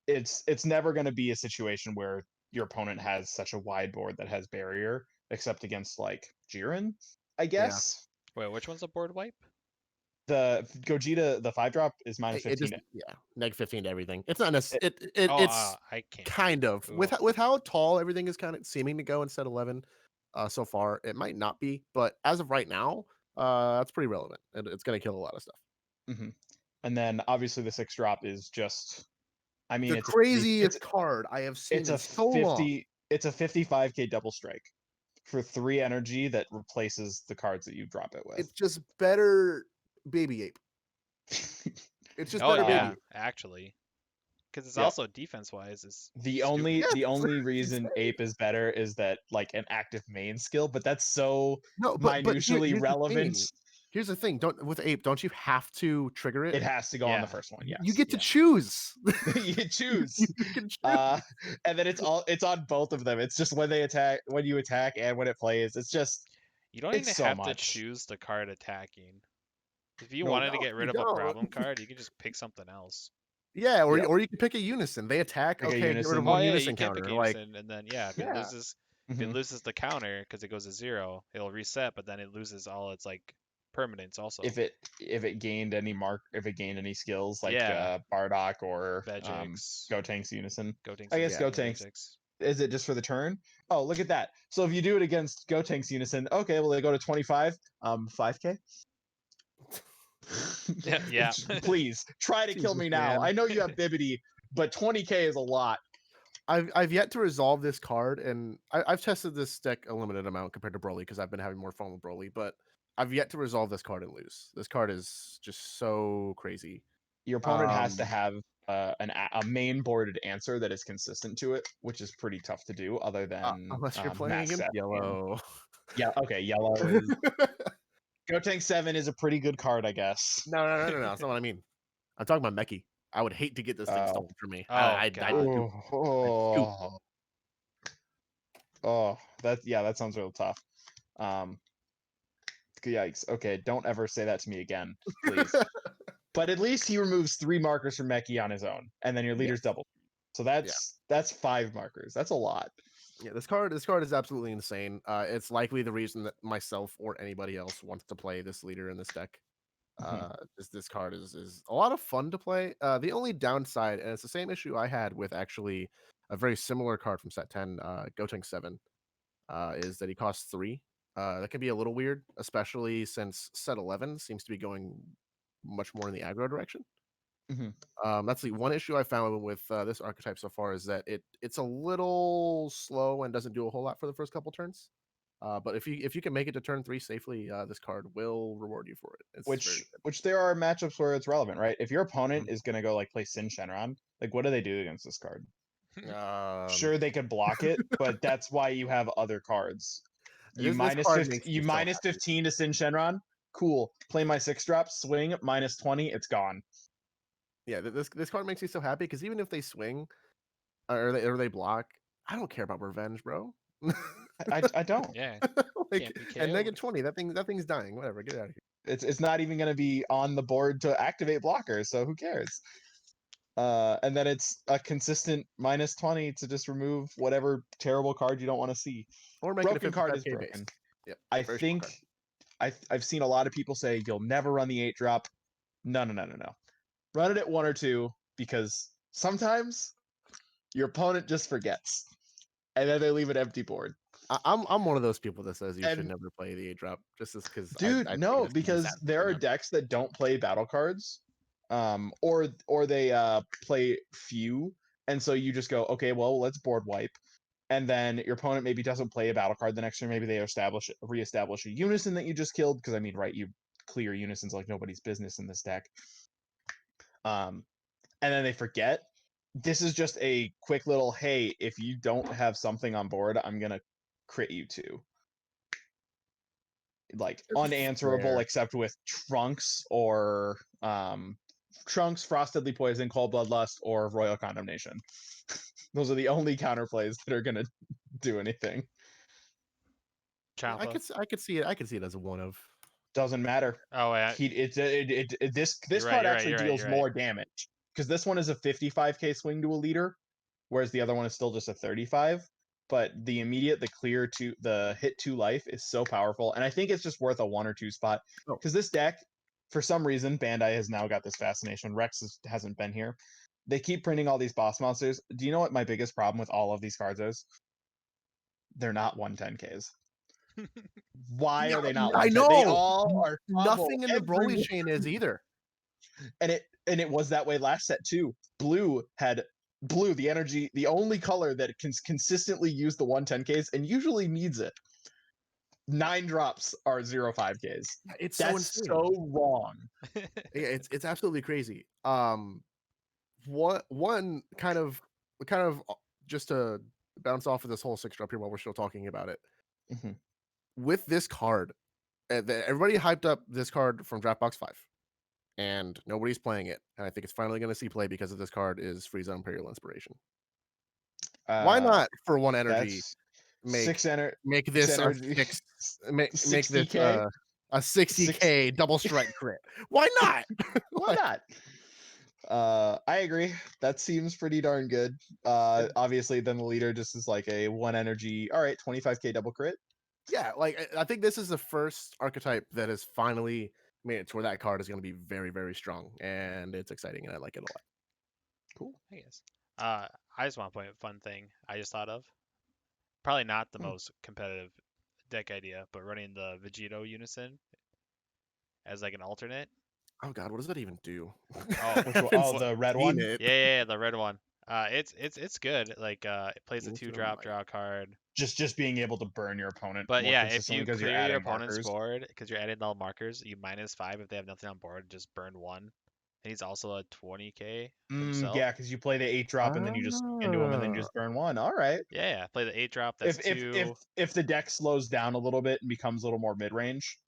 it's never going to be a situation where your opponent has such a wide board that has barrier, except against like Jiren, I Yeah. guess. Wait, which one's a board wipe? The Gogeta, the 5-drop is minus It 15. just neg 15 to everything. It's not It, Oh, it's I can't do kind it. of Ooh. with how tall everything is kind of seeming to go in set 11 so far. It might not be, but as of right now, that's pretty relevant. It's going to kill a lot of stuff. mhm. And then obviously the 6-drop is just, I mean, The it's craziest card I have seen it's in a so long. 50 it's a 55k double strike for 3 energy that replaces the cards that you drop it with. It's just better Baby Ape. It's just better Baby Ape. Actually, because it's Yep. also defense-wise is The stupid. only reason Ape is better is that like an active main skill, but that's so minutially relevant. Here's the thing. With Ape, don't you have to trigger it? It has to go on the first one. Yes. You get to choose. You choose. You can choose. And then it's on both of them. It's just when you attack and when it plays. It's just you don't even have to choose the card attacking. If you wanted to get rid of a problem card, you can just pick something else. Yeah, or you can pick a Unison. They attack. Pick okay, get rid of one Unison you counter. Pick a Unison, and then if it loses the counter because it goes to 0, it'll reset, but then it loses all its like permanents also. If it gained any skills like Bardock or Gotank's Unison. I guess Gotank's. Is it just for the turn? Oh, look at that. So if you do it against Gotank's Unison, okay, well they go to 25, 5k. Yeah. Please try to kill me now. I know you have Bibbidi, but 20k is a lot. I've yet to resolve this card, and I've tested this deck a limited amount compared to Broly because I've been having more fun with Broly, but I've yet to resolve this card and lose. This card is just so crazy. Your opponent has to have a main boarded answer that is consistent to it, which is pretty tough to do. Other than unless you're playing against yellow. Yeah. Okay. Yellow is. Gotank 7 is a pretty good card, I guess. No. That's not what I mean. I'm talking about Meki. I would hate to get this thing stolen from me. That sounds real tough. Yikes. Okay, don't ever say that to me again, please. But at least he removes 3 markers from Meki on his own, and then your leader's double. So that's 5 markers. That's a lot. Yeah, this card is absolutely insane. It's likely the reason that myself or anybody else wants to play this leader in this deck. This card is a lot of fun to play. The only downside, and it's the same issue I had with actually a very similar card from set 10, Gotenk 7, is that he costs 3. That can be a little weird, especially since set 11 seems to be going much more in the aggro direction. That's the one issue I found with this archetype so far, is that it's a little slow and doesn't do a whole lot for the first couple turns. But if you can make it to turn 3 safely, this card will reward you for it. Which there are matchups where it's relevant, right? If your opponent is gonna go like play Sin Shenron, like what do they do against this card? Sure, they could block it, but that's why you have other cards. You minus 15 to Sin Shenron. Cool. Play my 6-drop, swing, minus 20, it's gone. Yeah, this card makes me so happy because even if they swing or they block, I don't care about revenge, bro. I don't. Yeah. And negative 20, that thing's dying. Whatever, get out of here. It's not even going to be on the board to activate blockers, so who cares? And then it's a consistent minus 20 to just remove whatever terrible card you don't want to see. Or make broken it a card is broken. Base. Yep, I think I've seen a lot of people say you'll never run the 8-drop. No. Run it at 1 or 2 because sometimes your opponent just forgets, and then they leave an empty board. I'm one of those people that says you should never play the 8-drop just because. Dude, no, because there are decks that don't play battle cards, or they play few, and so you just go, okay, well, let's board wipe, and then your opponent maybe doesn't play a battle card the next turn. Maybe they reestablish a unison that you just killed because I mean, right, you clear unisons like nobody's business in this deck. And then they forget. This is just a quick little, hey, if you don't have something on board, I'm gonna crit you too. Like unanswerable except with Trunks or Trunks, Frost Deadly Poison, Cold Bloodlust, or Royal Condemnation. Those are the only counterplays that are gonna do anything. I could see it. I could see it as a one of. Doesn't matter. Oh, yeah. This card actually deals more damage because this one is a 55k swing to a leader, whereas the other one is still just a 35. But the hit 2 life is so powerful, and I think it's just worth a 1 or 2 spot because this deck, for some reason, Bandai has now got this fascination. Rex hasn't been here. They keep printing all these boss monsters. Do you know what my biggest problem with all of these cards is? They're not 110ks. Why are they not? I know. They all are nothing in the Broly chain is either. And and it was that way last set too. Blue, the energy, the only color that can consistently use the 110Ks and usually needs it. 9 drops are 0.5Ks. It's so That's insane. so wrong. Yeah, it's absolutely crazy. One kind of just to bounce off of this whole 6-drop here while we're still talking about it. Mhm. With this card, everybody hyped up this card from Draft Box 5, and nobody's playing it. And I think it's finally going to see play because of this card is Frieza Imperial Inspiration. Why not for 1 energy That's make 6 energy. make this a energy. 6 make this 60K? a 60K double strike crit? Why not? Why not? I agree. That seems pretty darn good. Obviously, then the leader just is like a 1 energy. All right, 25K double crit. Yeah, like I think this is the first archetype that has finally made it to where that card is going to be very, very strong, and it's exciting, and I like it a lot. Cool. I guess. I just want to point out a fun thing I just thought of. Probably not the most competitive deck idea, but running the Vegito Unison as like an alternate. Oh God, what does that even do? Oh, Which one? Oh, the red one. Yeah, the red one. It's good. Like it plays a 2-drop, draw a card. Just being able to burn your opponent. But more yeah, if consistently you because you're clear your adding opponent's markers. board because you're adding all markers, you -5 if they have nothing on board. Just burn 1, and he's also a 20K himself. Yeah, because you play the 8-drop and then you just into him and then you just burn 1. All right. Yeah, play the 8-drop. That's two. If the deck slows down a little bit and becomes a little more mid range.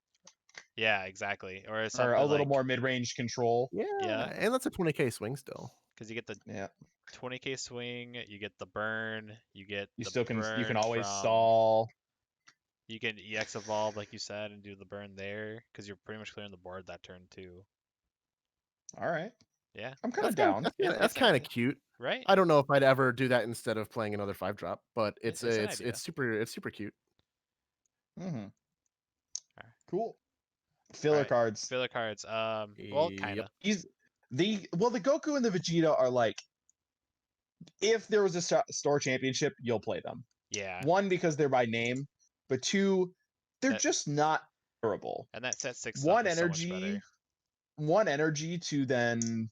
Yeah, exactly. Or Or a little like, more mid range control. Yeah, and that's a 20K swing still. Because you get the 20K swing, you get the burn, you can always from, stall. You can EX evolve like you said and do the burn there because you're pretty much clearing the board that turn too. All right. Yeah, I'm kind of down. That's kind of cute, right? I don't know if I'd ever do that instead of playing another 5-drop, but it's an idea. super cute. Mm-hmm. Right. Cool. Filler cards. Filler cards. Well, kind of. The Goku and the Vegeta are like, if there was a store championship, you'll play them. Yeah. 1, because they're by name, but 2, they're just not durable. And that set 6 1 stuff is energy, so much better. 1 energy to then,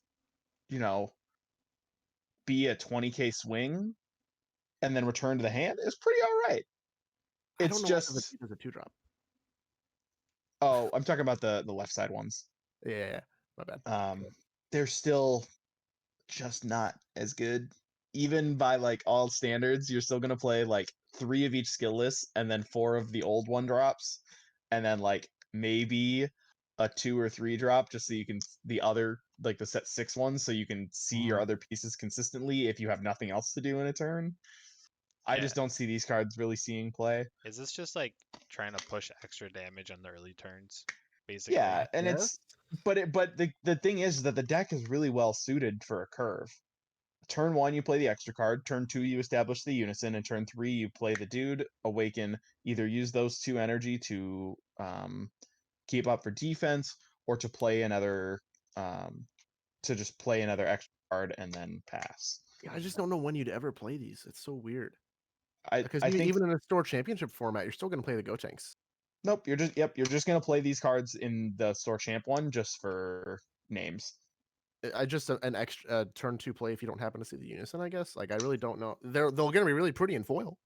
be a 20K swing and then return to the hand is pretty all right. It's just a 2-drop. Oh, I'm talking about the left side ones. Yeah, my bad. They're still just not as good. Even by like all standards, you're still gonna play like 3 of each skill list and then 4 of the old 1-drops, and then like maybe a 2 or 3-drop just so you can the other like the set 6 ones so you can see your other pieces consistently if you have nothing else to do in a turn. I just don't see these cards really seeing play. Is this just like trying to push extra damage on the early turns, basically? Yeah, and but the thing is that the deck is really well suited for a curve. Turn 1, you play the extra card. Turn 2, you establish the unison, and turn 3, you play the dude, awaken. Either use those 2 energy to keep up for defense, or to play another extra card and then pass. Yeah, I just don't know when you'd ever play these. It's so weird. I think even in a store championship format, you're still going to play the Gotenks. Nope, you're just going to play these cards in the store champ one just for names. I just an extra turn 2 play if you don't happen to see the unison, I guess. Like I really don't know. They're going to be really pretty in foil.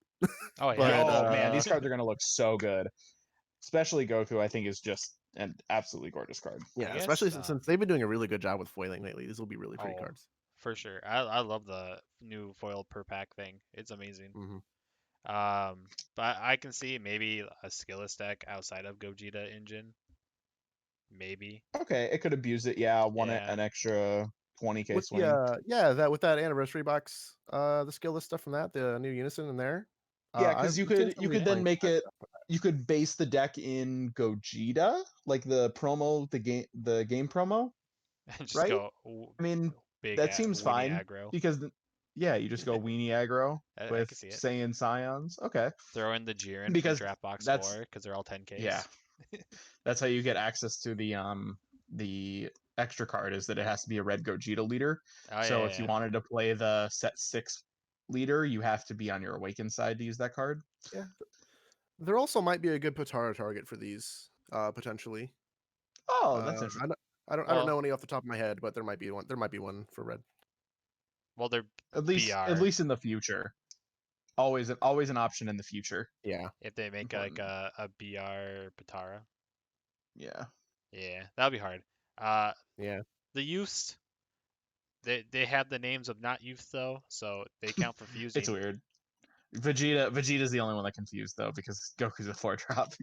Oh yeah. Man, these cards are going to look so good. Especially Goku, I think is just an absolutely gorgeous card. Yeah, especially since they've been doing a really good job with foiling lately. These will be really pretty cards. For sure. I love the new foil per pack thing. It's amazing. Mm-hmm. But I can see maybe a skillless deck outside of Gogeta engine. Maybe. Okay, it could abuse it. Yeah, an extra 20K swing. With that anniversary box, the skillless stuff from that, the new unison in there. Yeah, because you could then make it. You could base the deck in Gogeta, like the game promo. Just right? Go. I mean, that seems fine aggro. because you just go weenie aggro with Saiyan Scions. Okay. Throw in the Jiren because draft box 4 because they're all 10Ks. Yeah. That's how you get access to the extra card, is that it has to be a red Gogeta leader. If you wanted to play the set 6 leader, you have to be on your awakened side to use that card. Yeah. There also might be a good Potara target for these, potentially. Oh, that's interesting. I don't know any off the top of my head, but there might be one. There might be one for red. Well, they're At BR. least in the future. Always an option in the future. Yeah. If they make like a BR Patara. Yeah. Yeah, that'll be hard. Yeah. The youths, they have the names of not youths though, so they count for fusing. It's weird. Vegeta's the only one that confused though because Goku's a 4-drop.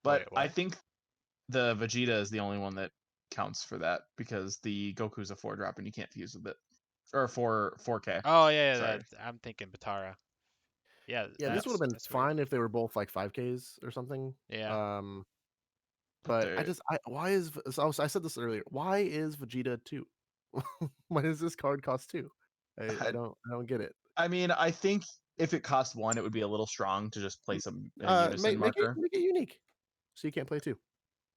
But Wait, what? I think the Vegeta is the only one that counts for that because the Goku's a 4-drop and you can't fuse with it. Or 4K. Oh yeah, Sorry. I'm thinking Patara. Yeah, Yeah, these would have been that's weird. fine if they were both like 5Ks or something. Yeah. But why is so I said this earlier? Why is Vegeta 2? Why does this card cost 2? I don't get it. I mean, I think if it cost 1, it would be a little strong to just place a unison marker. Make it unique, so you can't play 2.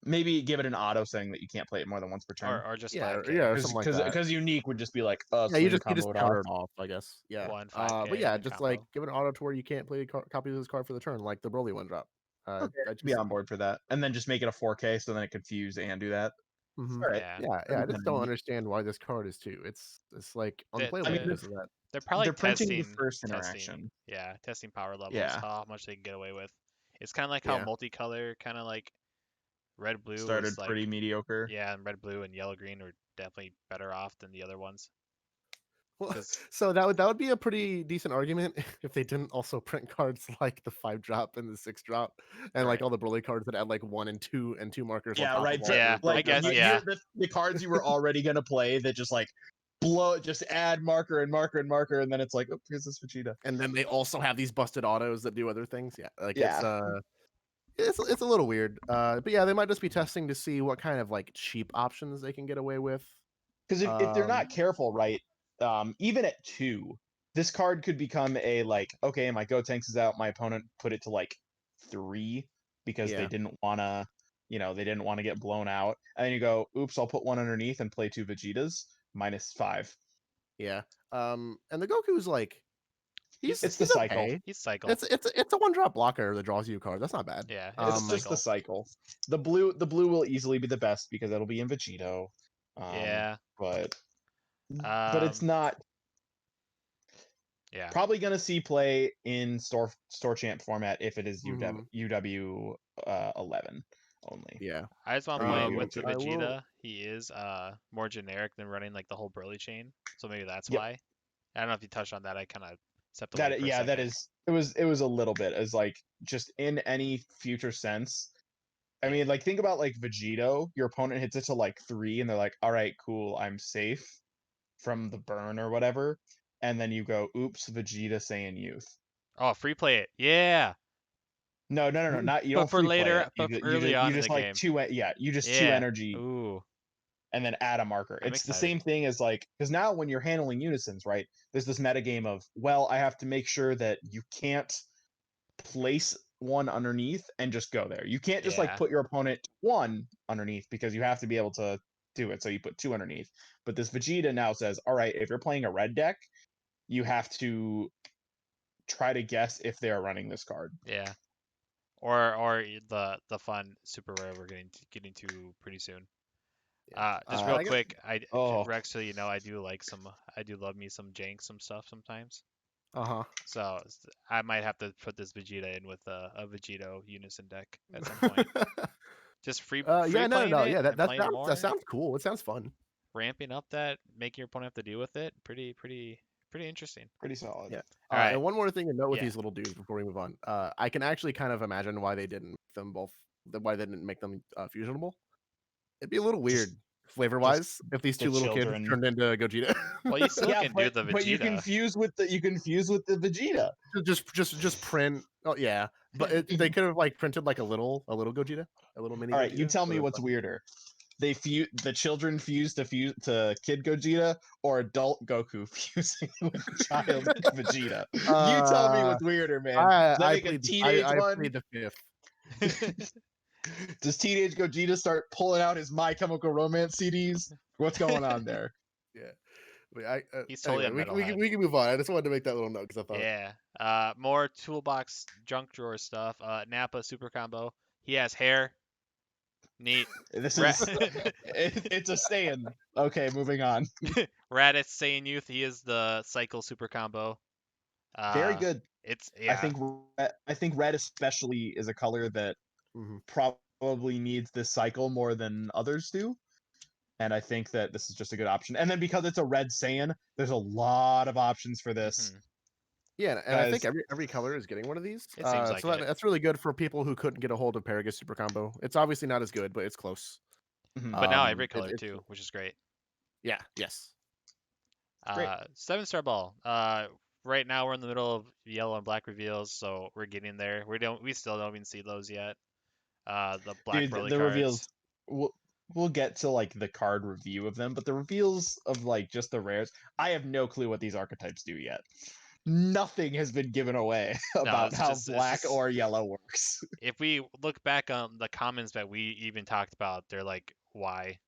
Maybe give it an auto saying that you can't play it more than once per turn. Or just Yeah, 5K. yeah, or something like that. Because unique would just be like, Yeah, you just counter it off, I guess. Yeah. One 5K but yeah, and just combo. like give it an auto to where you can't play copy of this card for the turn, like the Broly 1-drop. Okay, I'd be on board for that, and then just make it a 4K so then it could fuse and do that. Mhm. All right. Yeah. Yeah. I just don't understand why this card is 2. It's like unplayable because of that. They're probably They're printing testing the first interaction. Yeah, testing power levels, Yeah. how much they can get away with. It's kind of like how multicolor, kind of like red blue started was pretty mediocre. Yeah, and red blue and yellow green are definitely better off than the other ones. Well, so that would be a pretty decent argument if they didn't also print cards like the 5-drop and the 6-drop and like all the Broly cards that had like 1 and 2 markers. Yeah, on top right. Of all Yeah, like, I guess. The cards you were already gonna play that just like just add marker and marker and marker, and then it's like, oh, here's this Vegeta. And then they also have these busted autos that do other things. Yeah, like Yeah. it's a little weird. But yeah, they might just be testing to see what kind of like cheap options they can get away with. Because if they're not careful, right, even at 2, this card could become a like, okay, my Gotenks is out, my opponent put it to like 3 because they didn't wanna, they didn't want to get blown out, and then you go, oops, I'll put 1 underneath and play 2 Vegetas, -5. Yeah. And the Goku's like, it's the he's cycle. Okay. He's cycle. It's a 1-drop blocker that draws you a card. That's not bad. Yeah, It's just the cycle. The blue will easily be the best because it'll be in Vegito. Yeah. But it's not. Yeah. Probably gonna see play in store champ format if it is UW 11 only. Yeah. I just want to play with the I will- Vegeta. He is more generic than running like the whole Broly chain, so maybe that's why. I don't know if you touched on that. I kind of stepped away. That is. It was a little bit as like just in any future sense. I mean, like think about like Vegito. Your opponent hits it to like 3, and they're like, "All right, cool, I'm safe from the burn or whatever." And then you go, "Oops, Vegeta Saiyan Youth." Oh, free play it. Yeah. No, not you. But don't for free play later, it. but You early on you just in the like game. 2. Yeah, you just 2 energy. Ooh. And then add a marker. I'm it's excited. The same thing as like, because now when you're handling unisons, right, there's this metagame of, well, I have to make sure that you can't place 1 underneath and just go there. You can't just like put your opponent 1 underneath because you have to be able to do it. So you put 2 underneath. But this Vegeta now says, all right, if you're playing a red deck, you have to try to guess if they are running this card. Yeah. Or the fun super rare we're getting to pretty soon. Just real quick, Rex, so you know, I do love me some jank, some stuff sometimes. So I might have to put this Vegeta in with a Vegito unison deck at some point. Just free no. Yeah, that sounds cool. It sounds fun. Ramping up that, making your opponent have to deal with it, pretty interesting. Pretty solid. Yeah. All right. And one more thing to note with these little dudes before we move on. I can actually kind of imagine why they didn't make them fusionable. It'd be a little weird flavor-wise if these 2 little kids turned into Gogeta. Well, you still can do the Vegeta. But you can fuse with the Vegeta. Just print. Oh yeah, but they could have like printed like a little Gogeta, a little mini. All right, Gogeta, you tell me what's weirder. The children fuse to kid Gogeta, or adult Goku fusing with child Vegeta. You tell me what's weirder, man. I played the 5th. Does teenage Gogeta start pulling out his My Chemical Romance CDs? What's going on there? Yeah. He's totally anyway, we can move on. I just wanted to make that little note because I thought. Yeah. More toolbox junk drawer stuff. Nappa super combo. He has hair. Neat. This Ra- is it's a Saiyan. Okay, moving on. Raditz Saiyan Youth. He is the cycle super combo. Very good. It's I think red especially is a color that probably needs this cycle more than others do. And I think that this is just a good option. And then because it's a red Saiyan, there's a lot of options for this. Yeah, and I think every color is getting one of these. It seems like so that's really good for people who couldn't get a hold of Paragus Super Combo. It's obviously not as good, but it's close. But now every color too, which is great. Yeah. Yes. 7-Starball. Right now we're in the middle of yellow and black reveals, so we're getting there. We still don't even see those yet. The black Broly the cards. Reveals. We'll get to like the card review of them, but the reveals of like just the rares, I have no clue what these archetypes do yet. Nothing has been given away about how black or yellow works. If we look back on the commons that we even talked about, they're like, why?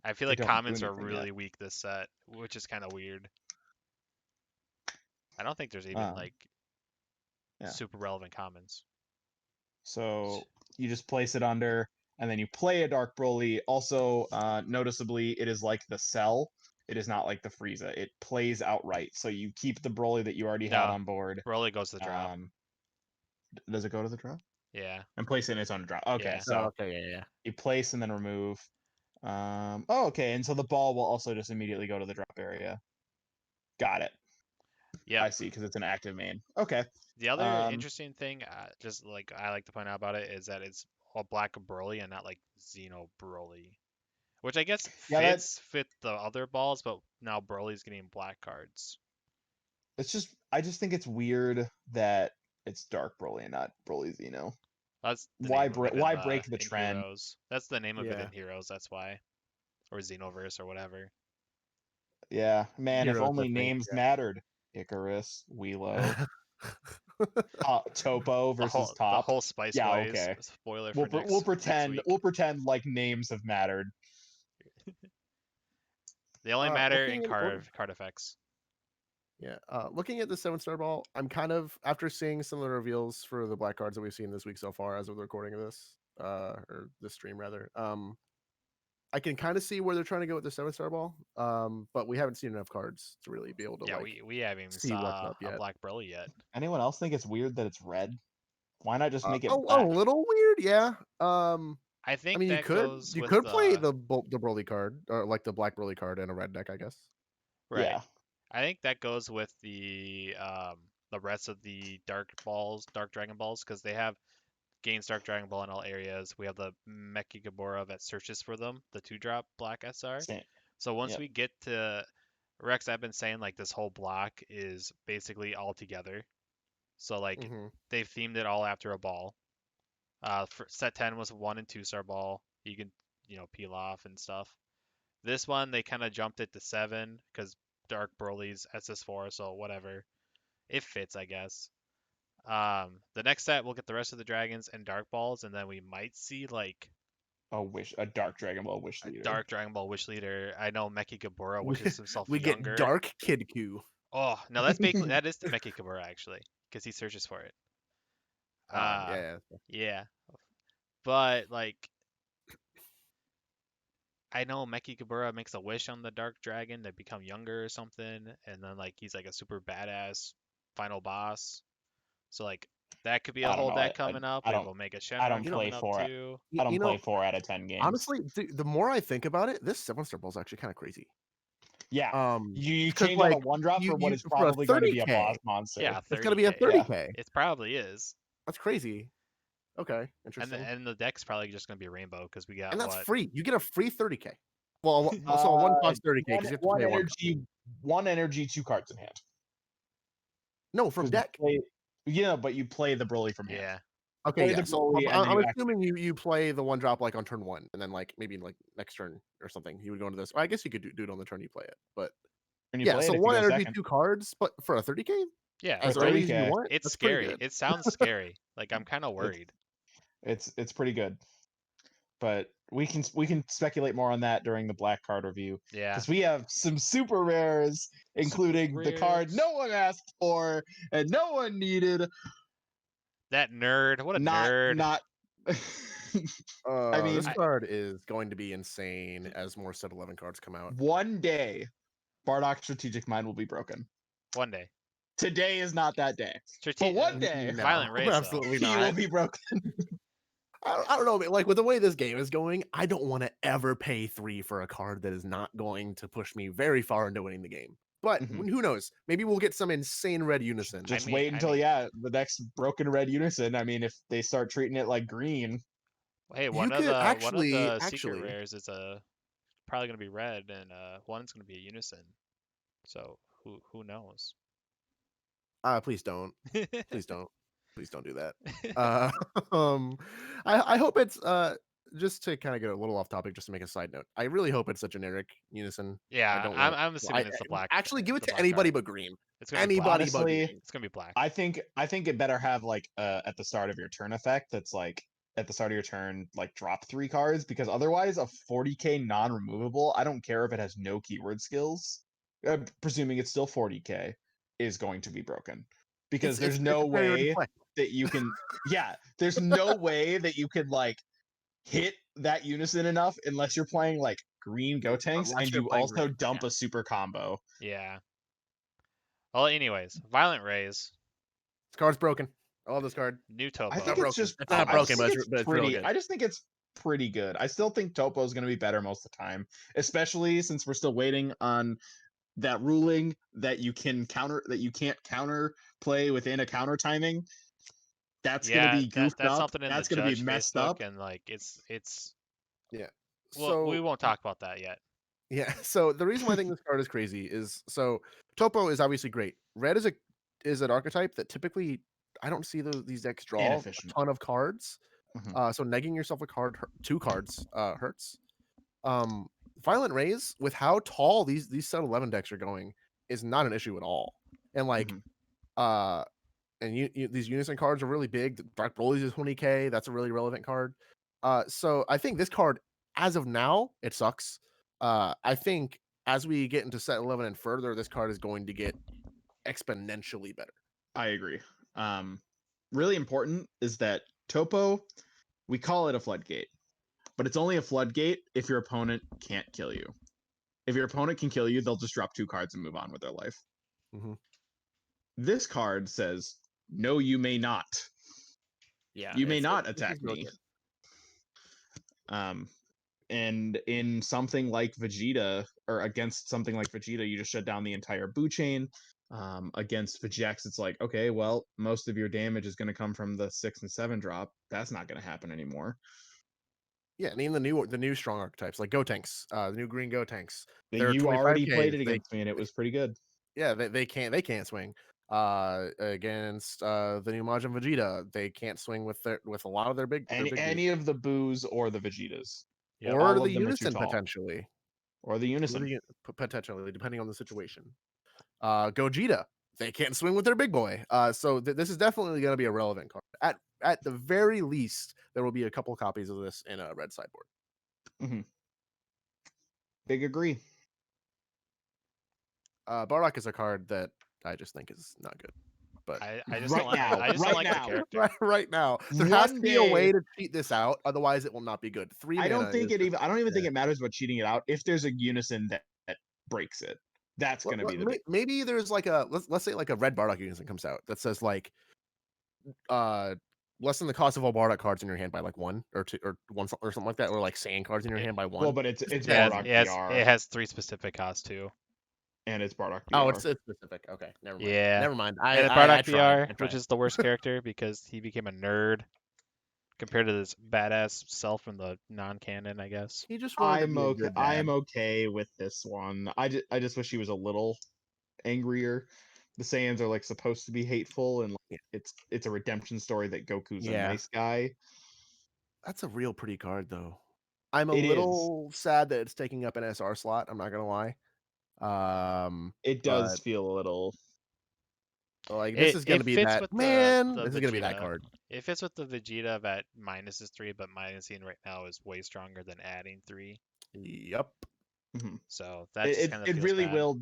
I feel like commons are really weak this set, which is kind of weird. I don't think there's even super relevant commons. So you just place it under, and then you play a Dark Broly. Also, noticeably, it is like the Cell. It is not like the Frieza. It plays outright. So you keep the Broly that you already had on board. Broly goes to the drop. Does it go to the drop? Yeah. And place it in its own drop. Okay, yeah. so yeah. You place and then remove. Okay, and so the ball will also just immediately go to the drop area. Got it. Yeah, I see, because it's an active main. Okay. The other interesting thing, just like I like to point out about it, is that it's all black Broly and not like Xeno Broly, which I guess fit the other balls, but now Broly's getting black cards. I just think it's weird that it's Dark Broly and not Broly Xeno. That's why break the trend? Heroes. That's the name of it in Heroes. That's why, or Xenoverse or whatever. Yeah, man. Heroes, if only names mattered. Icarus, Wheelo, Topo versus Top. The whole Spice Boys. Okay. Spoiler for next we'll pretend week. We'll pretend like names have mattered. They only matter in card effects. Yeah. Looking at the 7-Starball, I'm kind of, after seeing some of the reveals for the black cards that we've seen this week so far, as of the recording of this, or this stream rather, I can kind of see where they're trying to go with the 7-Starball. But we haven't seen enough cards to really be able to we haven't even saw a black Broly yet. Anyone else think it's weird that it's red? Why not just make it black? A little weird, yeah. I think I mean, you could play the Broly card, or like the black Broly card in a red deck, I guess. Right. Yeah. I think that goes with the rest of the Dark Dragon Balls, because they have gains Dark Dragon Ball in all areas. We have the Mechigabura that searches for them, the 2-drop black SR. So once we get to Rex, I've been saying like this whole block is basically all together. So like they've themed it all after a ball. For set 10 was 1 and 2-star ball. You can peel off and stuff. This one they kind of jumped it to 7 because Dark Broly's SS4, so whatever. It fits, I guess. The next set we'll get the rest of the dragons and Dark Balls, and then we might see like a Dark Dragon Ball Wish Leader. Dark Dragon Ball Wish Leader. I know Mechigabura wishes himself we younger. We get Dark Kid Q. Oh no, that is the Mechigabura actually, because he searches for it. Yeah. But like, I know Mechigabura makes a wish on the Dark Dragon to become younger or something, and then like he's like a super badass final boss. So like that could be a whole deck coming up. We have Omega Shenron. I don't play 4. I don't play 4 out of 10 games. Honestly, the more I think about it, this 7-Starball is actually kind of crazy. Yeah. You change out a 1-drop for what is probably going to be a boss monster. Yeah, it's going to be a 30K. It probably is. That's crazy. Okay, interesting. And the deck's probably just going to be a rainbow because we got. And that's free. You get a free 30K. Well, also one cost 30K because you have to one play energy. One energy, 2 cards in hand. No, from deck. But you play the Broly from hand. Yeah. Okay, yeah. So I'm assuming you play the 1-drop like on turn 1, and then like maybe like next turn or something, you would go into this. Well, I guess you could do it on the turn you play it, but so 1 energy, 2 cards, but for a 30K. Yeah, as early as you want. It's scary. It sounds scary. Like I'm kind of worried. It's pretty good, but we can speculate more on that during the black card review. Yeah, because we have some super rares, including the card no one asked for and no one needed. That nerd, what a nerd! I mean, This card is going to be insane as more set 11 cards come out. one day, Bardock's Strategic Mind will be broken. One day. Today is not that day. But one day, No, Violent Race, absolutely he not. will be broken. I don't know, like with the way this game is going, I don't want to ever pay 3 for a card that is not going to push me very far into winning the game. But who knows? Maybe we'll get some insane red unison. Just wait until the next broken red unison. I mean, if they start treating it like green. Hey, You one of could the actually- secret rares is probably gonna be red, and one's gonna be a unison. So who knows? Please don't. Please don't. Please don't do that. I hope it's just to kind of get a little off topic, just to make a side note. I really hope it's a generic unison. Yeah, don't I'm, want I'm assuming it's the black. Actually, give it the to black anybody card. but green. It's gonna Anybody be but Honestly, green. It's gonna be black. I think it better have like at the start of your turn effect that's like at the start of your turn, like drop 3 cards, because otherwise a 40k non-removable, I don't care if it has no keyword skills, presuming it's still 40k, is going to be broken. Because there's no way that you can there's no way that you could like hit that unison enough unless you're playing like green Gotenks and you also dump a super combo. Yeah. Well, anyways, Violent Rays. This card's broken. I love this card. New Topo. I think it's just it's not broken, but it's pretty. real good. I just think it's pretty good. I still think Topo is going to be better most of the time, especially since we're still waiting on that ruling that you can't counter play within a counter timing. That's going to be goofed that's up. something in That's the going to judge be messed Facebook, up. and like it's yeah. Well, so we won't talk about that yet. Yeah. So the reason why I think this card is crazy is Topo is obviously great. Red is an archetype that typically I don't see these decks draw a ton of cards. So negging yourself a card, 2 cards, hurts. Violent Rays, with how tall these set 11 decks are going, is not an issue at all. And like, and these unison cards are really big. Dark Broly's is 20k. That's a really relevant card. So I think this card, as of now, it sucks. I think as we get into set 11 and further, this card is going to get exponentially better. I agree. Really important is that Topo, we call it a floodgate, but it's only a floodgate if your opponent can't kill you. If your opponent can kill you, they'll just drop 2 cards and move on with their life. This card says, no, you may not. Yeah, you may not attack me. And in something like Vegeta, or against something like Vegeta, you just shut down the entire Boo chain. Against Vegeta, it's like, okay, well, most of your damage is going to come from the 6 and 7 drop. That's not going to happen anymore. Yeah, and even the new strong archetypes like Gotenks, the new green Gotenks. You already played it against me, and it was pretty good. Yeah, they can't swing. Against the new Majin Vegeta, they can't swing with a lot of their big. Any of the Boos or the Vegetas. Yep. Or the unison potentially. Or the unison. Potentially, depending on the situation. Gogeta, they can't swing with their big boy. So this is definitely going to be a relevant card. At the very least, there will be a couple copies of this in a red sideboard. Big agree. Bardock is a card that I just think is not good. But I just don't like the character. Right now, there has to be a way to cheat this out, otherwise it will not be good. I don't even think it matters about cheating it out. If there's a unison that breaks it, that's going to be the maybe there's like let's say like a red Bardock unison comes out that says like lessen the cost of all Bardock cards in your hand by like 1 or 2 or 1 or something like that, or like Saiyan cards in your hand by 1. Well, but it's Bardock DR. It has 3 specific costs too. And it's Bardock DR. Oh, it's specific. Okay, never mind. Yeah, never mind. Bardock DR, which is the worst character because he became a nerd compared to this badass self in the non-canon, I guess. He just I'm okay with this one. I just wish he was a little angrier. The Saiyans are like supposed to be hateful, and like, it's a redemption story that Goku's a nice guy. That's a real pretty card, though. I'm a little sad that it's taking up an SR slot. I'm not gonna lie. It does feel a little like this is gonna be that man. This is gonna be that card. It fits with the Vegeta that -3, but minusing right now is way stronger than adding 3. Yep. So that's it really will.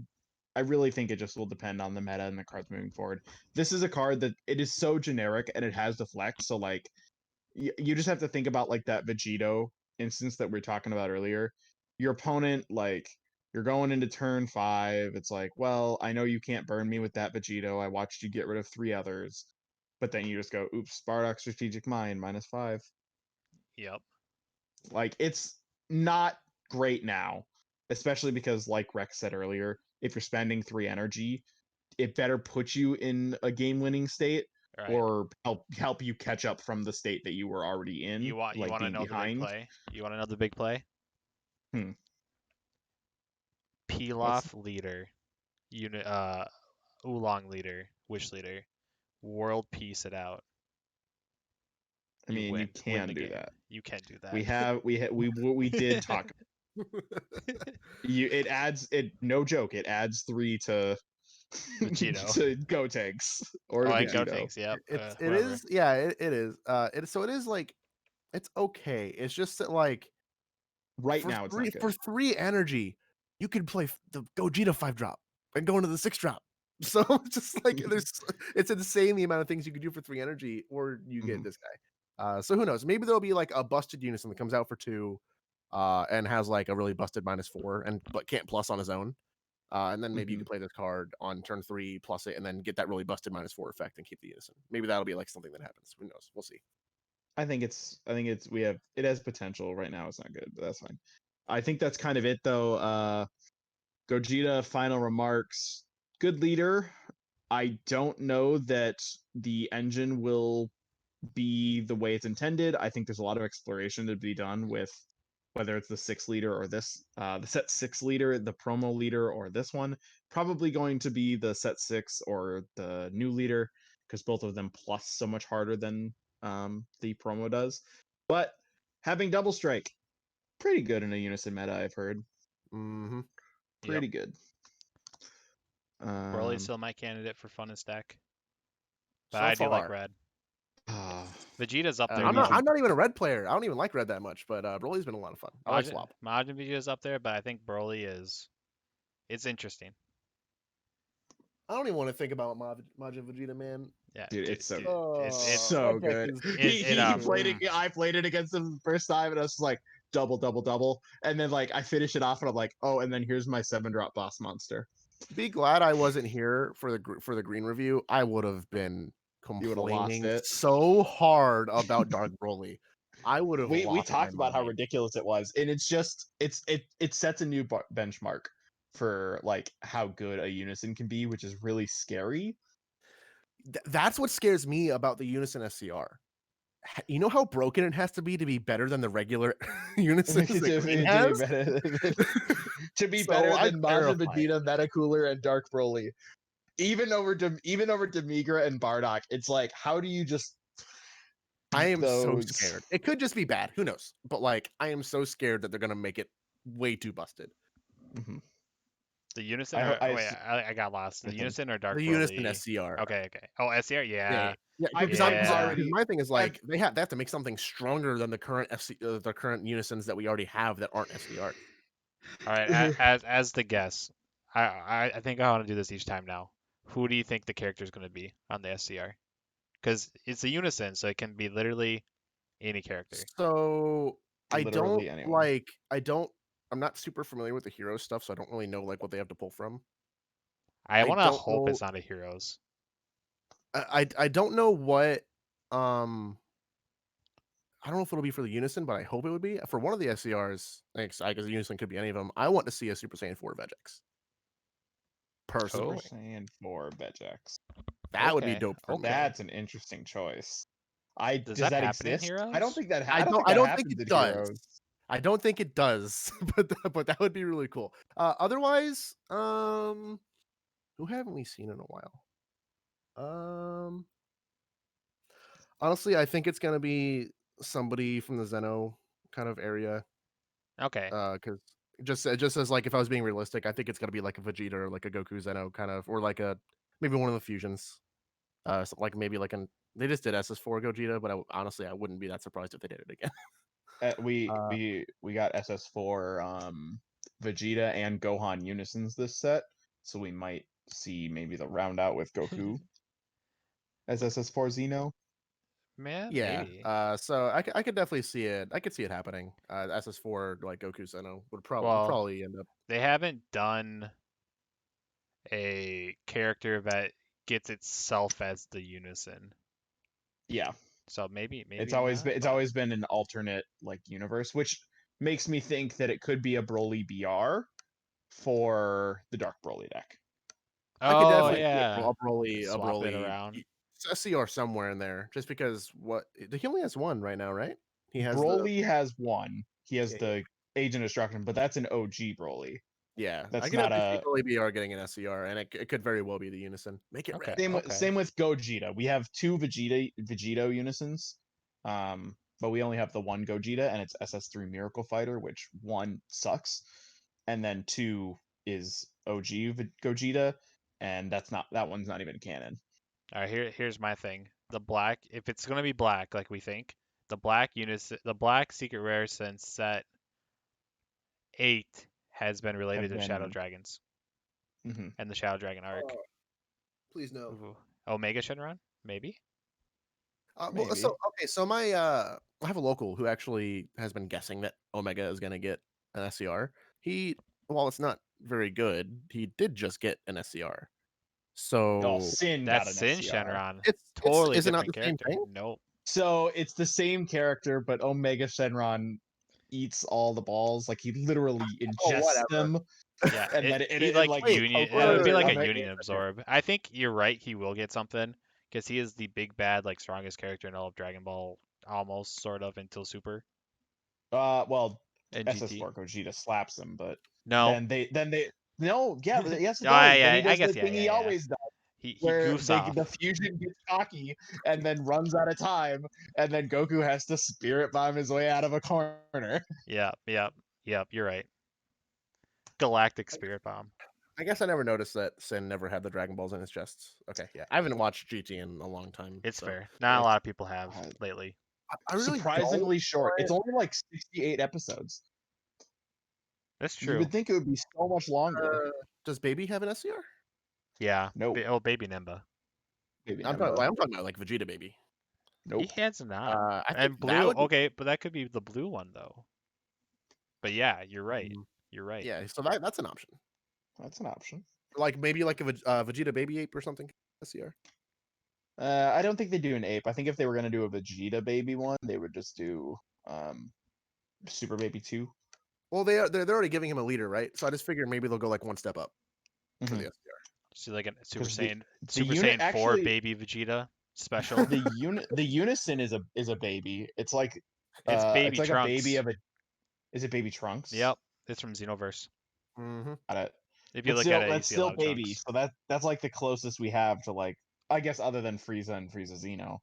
I really think it just will depend on the meta and the cards moving forward. This is a card that it is so generic and it has deflect. So like, you just have to think about like that Vegito instance that we were talking about earlier. Your opponent, like, you're going into turn 5. It's like, well, I know you can't burn me with that Vegito. I watched you get rid of 3 others. But then you just go, oops, Bardock Strategic Mind, -5. Yep. Like, it's not great now, especially because, like Rex said earlier, if you're spending 3 energy, it better put you in a game-winning state Right. or help you catch up from the state that you were already in, You want like to being know the big behind. play? You want to know the big play? Hmm. Pilaf leader, unit Oolong leader, Wish leader, world peace it out. I mean, Win. you Win can the do game. that. You can do that. We did talk. It adds it. No joke. It adds 3 to Vegito. to Gotenks or Oh, to and Vegito. Gotenks. Yep. It Whoever. is, yeah, it is. So it is like it's okay. It's just that like Right now, it's not for good. 3 energy, you could play the Gogeta 5-drop and go into the 6-drop. So it's just like it's insane the amount of things you could do for 3 energy, or you get Mhm. this guy. So who knows? Maybe there'll be like a busted unison that comes out for 2, and has like a really busted -4 but can't plus on his own. And then maybe you Mhm. can play this card on turn 3, plus it, and then get that really busted -4 effect and keep the unison. Maybe that'll be like something that happens. Who knows? We'll see. I think it has potential. Right now, it's not good, but that's fine. I think that's kind of it, though. Gogeta, final remarks. Good leader. I don't know that the engine will be the way it's intended. I think there's a lot of exploration to be done with whether it's the 6 leader or the set 6 leader, the promo leader, or this one. Probably going to be the set 6 or the new leader because both of them plus so much harder than the promo does. But having double strike, pretty good in a unison meta, I've heard. Mm-hmm. Pretty good. Broly's still my candidate for funnest deck. But So I do like far. red. Ah, Vegeta's up there. I'm though. not even a red player. I don't even like red that much, but Broly's been a lot of fun. I like Swap. Majin Vegeta's up there, but I think Broly is. It's interesting. I don't even want to think about Majin Vegeta, man. Yeah, dude, it's so That deck good. is He played insane. it. I played it against him the first time, and I was like double, double, double, and then like I finish it off, and I'm like, oh, and then here's my 7-drop boss monster. Be glad I wasn't here for the green review. I would have been You would have lost complaining it. so hard about Dark Broly. I would have We lost my talked about how mind. ridiculous it was, and it's just it sets a new benchmark for like how good a unison can be, which is really scary. That's what scares me about the Unison SCR. You know how broken it has to be better than the regular Unisons that Green has? To be So better I'm than Majin terrified. Vegeta, Metacooler, and Dark Broly. Even over Demigra and Bardock, it's like, how do you just I beat am so those? scared. It could just be bad. Who knows? But like, I am so scared that they're gonna make it way too busted. Mhm. The Unison or I wait, I got lost. The I think- Unison or Dark The Broly? Unison SCR. Okay. Oh, SCR. Yeah. Because Yeah. my thing is like they have to make something stronger than the current the current Unisons that we already have that aren't SCR. All right. As the guess, I think I want to do this each time now. Who do you think the character is going to be on the SCR? Because it's a Unison, so it can be literally any character. So Literally anyone. I'm not super familiar with the hero stuff, so I don't really know like what they have to pull from. I want to don't hope know- it's not a Heroes. I don't know what I don't know if it'll be for the Unison, but I hope it would be. For one of the SCRs, because the Unison could be any of them, I want to see a Super Saiyan 4 Vegex. Personally. Super Saiyan 4 Vegex. That would be dope for me. That's an interesting choice. Does that that happen in exist? Heroes? I don't think that. I don't think happens it in does. Heroes. I don't think it does, but that would be really cool. Otherwise, who haven't we seen in a while? Honestly, I think it's gonna be somebody from the Zeno kind of area. Okay. Because just as like if I was being realistic, I think it's gonna be like a Vegeta or like a Goku Zeno kind of, or like maybe one of the fusions. Like maybe like they just did SS4 Gogeta, but honestly I wouldn't be that surprised if they did it again. We got SS4 Vegeta and Gohan unisons this set, so we might see maybe the round out with Goku as SS4 Xeno. Man, Yeah. maybe. So I could definitely see it. I could see it happening. SS4 like Goku Seno would Well, probably end up. they haven't done a character that gets itself as the unison. Yeah. So maybe It's not, always been but an alternate like universe, which makes me think that it could be a Broly BR for the Dark Broly deck. I could oh definitely see yeah, a swap it Broly around. SCR somewhere in there, just because he only has one right now, right? He has Broly has one. He has Yeah, the Agent Destruction, but that's an OG Broly. yeah. I That's could not definitely see a Broly BR getting an SCR, and it could very well be the Unison. Make it Okay. red. same with Gogeta. We have two Vegito unisons. But we only have the one Gogeta, and it's SS3 Miracle Fighter, which one sucks, and then two is OG Gogeta, and that one's not even canon. All right, here's my thing. The black, if it's gonna be black like we think, the black secret rare since set 8 has been related Have to Shadow been Dragons mhm. and the Shadow Dragon arc. Please no. Ooh. Omega Shenron, maybe. Well, Maybe. so my I have a local who actually has been guessing that Omega is going to get an SCR. While it's not very good, he did just get an SCR. Oh, So Sin got That's an Sin SCR. Shenron. it's Totally is it not different the same character. thing? Nope. So it's the same character, but Omega Shenron eats all the balls. Like he literally Oh, ingests whatever. them, Yeah, and then he like Wait, union. pokes It out would his be like a stomach. union absorb. I think you're right. He will get something because he is the big bad, like strongest character in all of Dragon Ball, almost sort of until Super Well, and GT. SS4 Gogeta slaps him, but No. then they no, yeah, yes it Ah, does. Then he yeah, I does the guess thing he yeah. always does, He where goofs off. the fusion gets cocky and then runs out of time, and then Goku has to spirit bomb his way out of a corner. Yep. You're right. Galactic Spirit Bomb. I guess I never noticed that Sin never had the Dragon Balls in his chests. Okay, yeah. I haven't watched GT in a long time. It's so fair. Not a lot of people Uh, have lately. I really Surprisingly short. It's only like 68 episodes. That's You true. would think it would be so much longer. Does Baby have an SCR? Yeah. Nope. Oh, Baby Nimba. Baby I'm Nemba. talking about like Vegeta Baby. Nope. He has not. I think And that blue. would be Okay, but that could be the blue one though. But yeah, you're right. Mm, You're right. Yeah, so that's an option. That's an option. Like maybe like a Vegeta Baby Ape or something. SCR. I don't think they do an ape. I think if they were gonna do a Vegeta baby one, they would just do Super Baby 2. Well, they're already giving him a leader, right? So I just figured maybe they'll go like one step up for the SCR. See like a Super 'Cause the- Saiyan, the Super unit Saiyan 4 actually- Baby Vegeta special. The Unison is a baby. It's like It's Baby it's like Trunks. a baby of a. Is it Baby Trunks? Yep, it's from Xenoverse. Mm-hmm. If you But look still, at it, you that's see a still lot of baby. Trunks. So that's like the closest we have to like, I guess, other than Frieza and Frieza Xeno.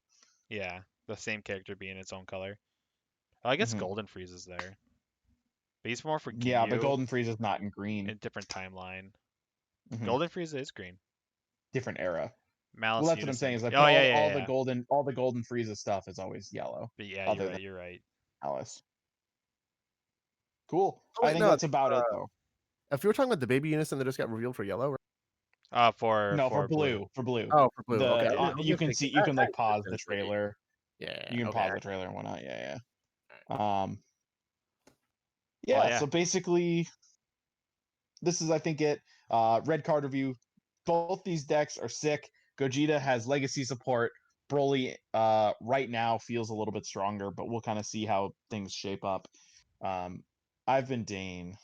Yeah, the same character being its own color. Oh, I guess Mhm. Golden Frieza's there. But he's more for Yeah, but Ginyu Golden Frieza's not in green. in a different timeline. Mhm. Golden Frieza is green. Different era. Malice Well, that's what I'm Unison. saying. Is like Oh, all yeah. the Golden Frieza stuff is always yellow. But yeah, other you're than right. You're right. Alice. Cool. Oh, I wait, think no, that's about it though. If you were talking about the Baby Unison that just got revealed for yellow, right? For blue. blue. Oh, for blue. The Okay. you can see you can like pause the trailer. Yeah. You can okay. pause the trailer and whatnot. Yeah. Well, Yeah. yeah. So basically, this is I think it. Red card review. Both these decks are sick. Gogeta has legacy support. Broly right now feels a little bit stronger, but we'll kind of see how things shape up. I've been Dane.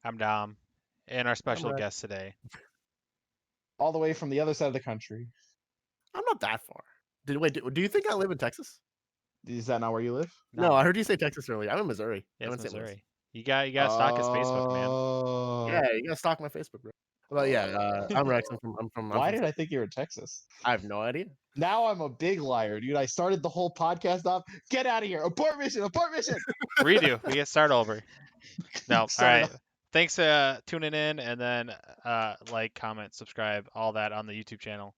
I'm Dom, and our special Rex. guest today. All the way from the other side of the country. I'm not that far. Do you think I live in Texas? Is that not where you live? No, I heard you say Texas earlier. I'm in Missouri. Yeah, I'm it's in St. Louis. Missouri. You gotta stalk his Facebook, man. Yeah, you gotta stalk my Facebook, bro. Well, yeah, I'm Rex. I'm from. Why did I think you were in Texas? I have no idea. Now I'm a big liar, dude. I started the whole podcast off. Get out of here! Abort mission! Abort mission! Redo. We get start over. No. All Sorry. right. Thanks for tuning in, and then like, comment, subscribe, all that on the YouTube channel.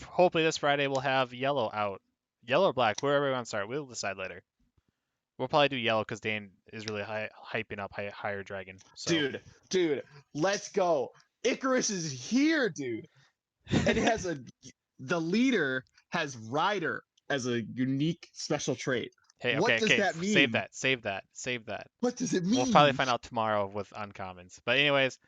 Hopefully this Friday we'll have yellow out. Yellow or black, wherever we want to start. We'll decide later. We'll probably do yellow because Dane is really hyping up higher dragon. So. Dude, let's go. Icarus is here, dude. And it has the leader has Rider. as a unique special trait. Hey, What okay, does okay, that mean? save that. What does it mean? We'll probably find out tomorrow with uncommons. But anyways,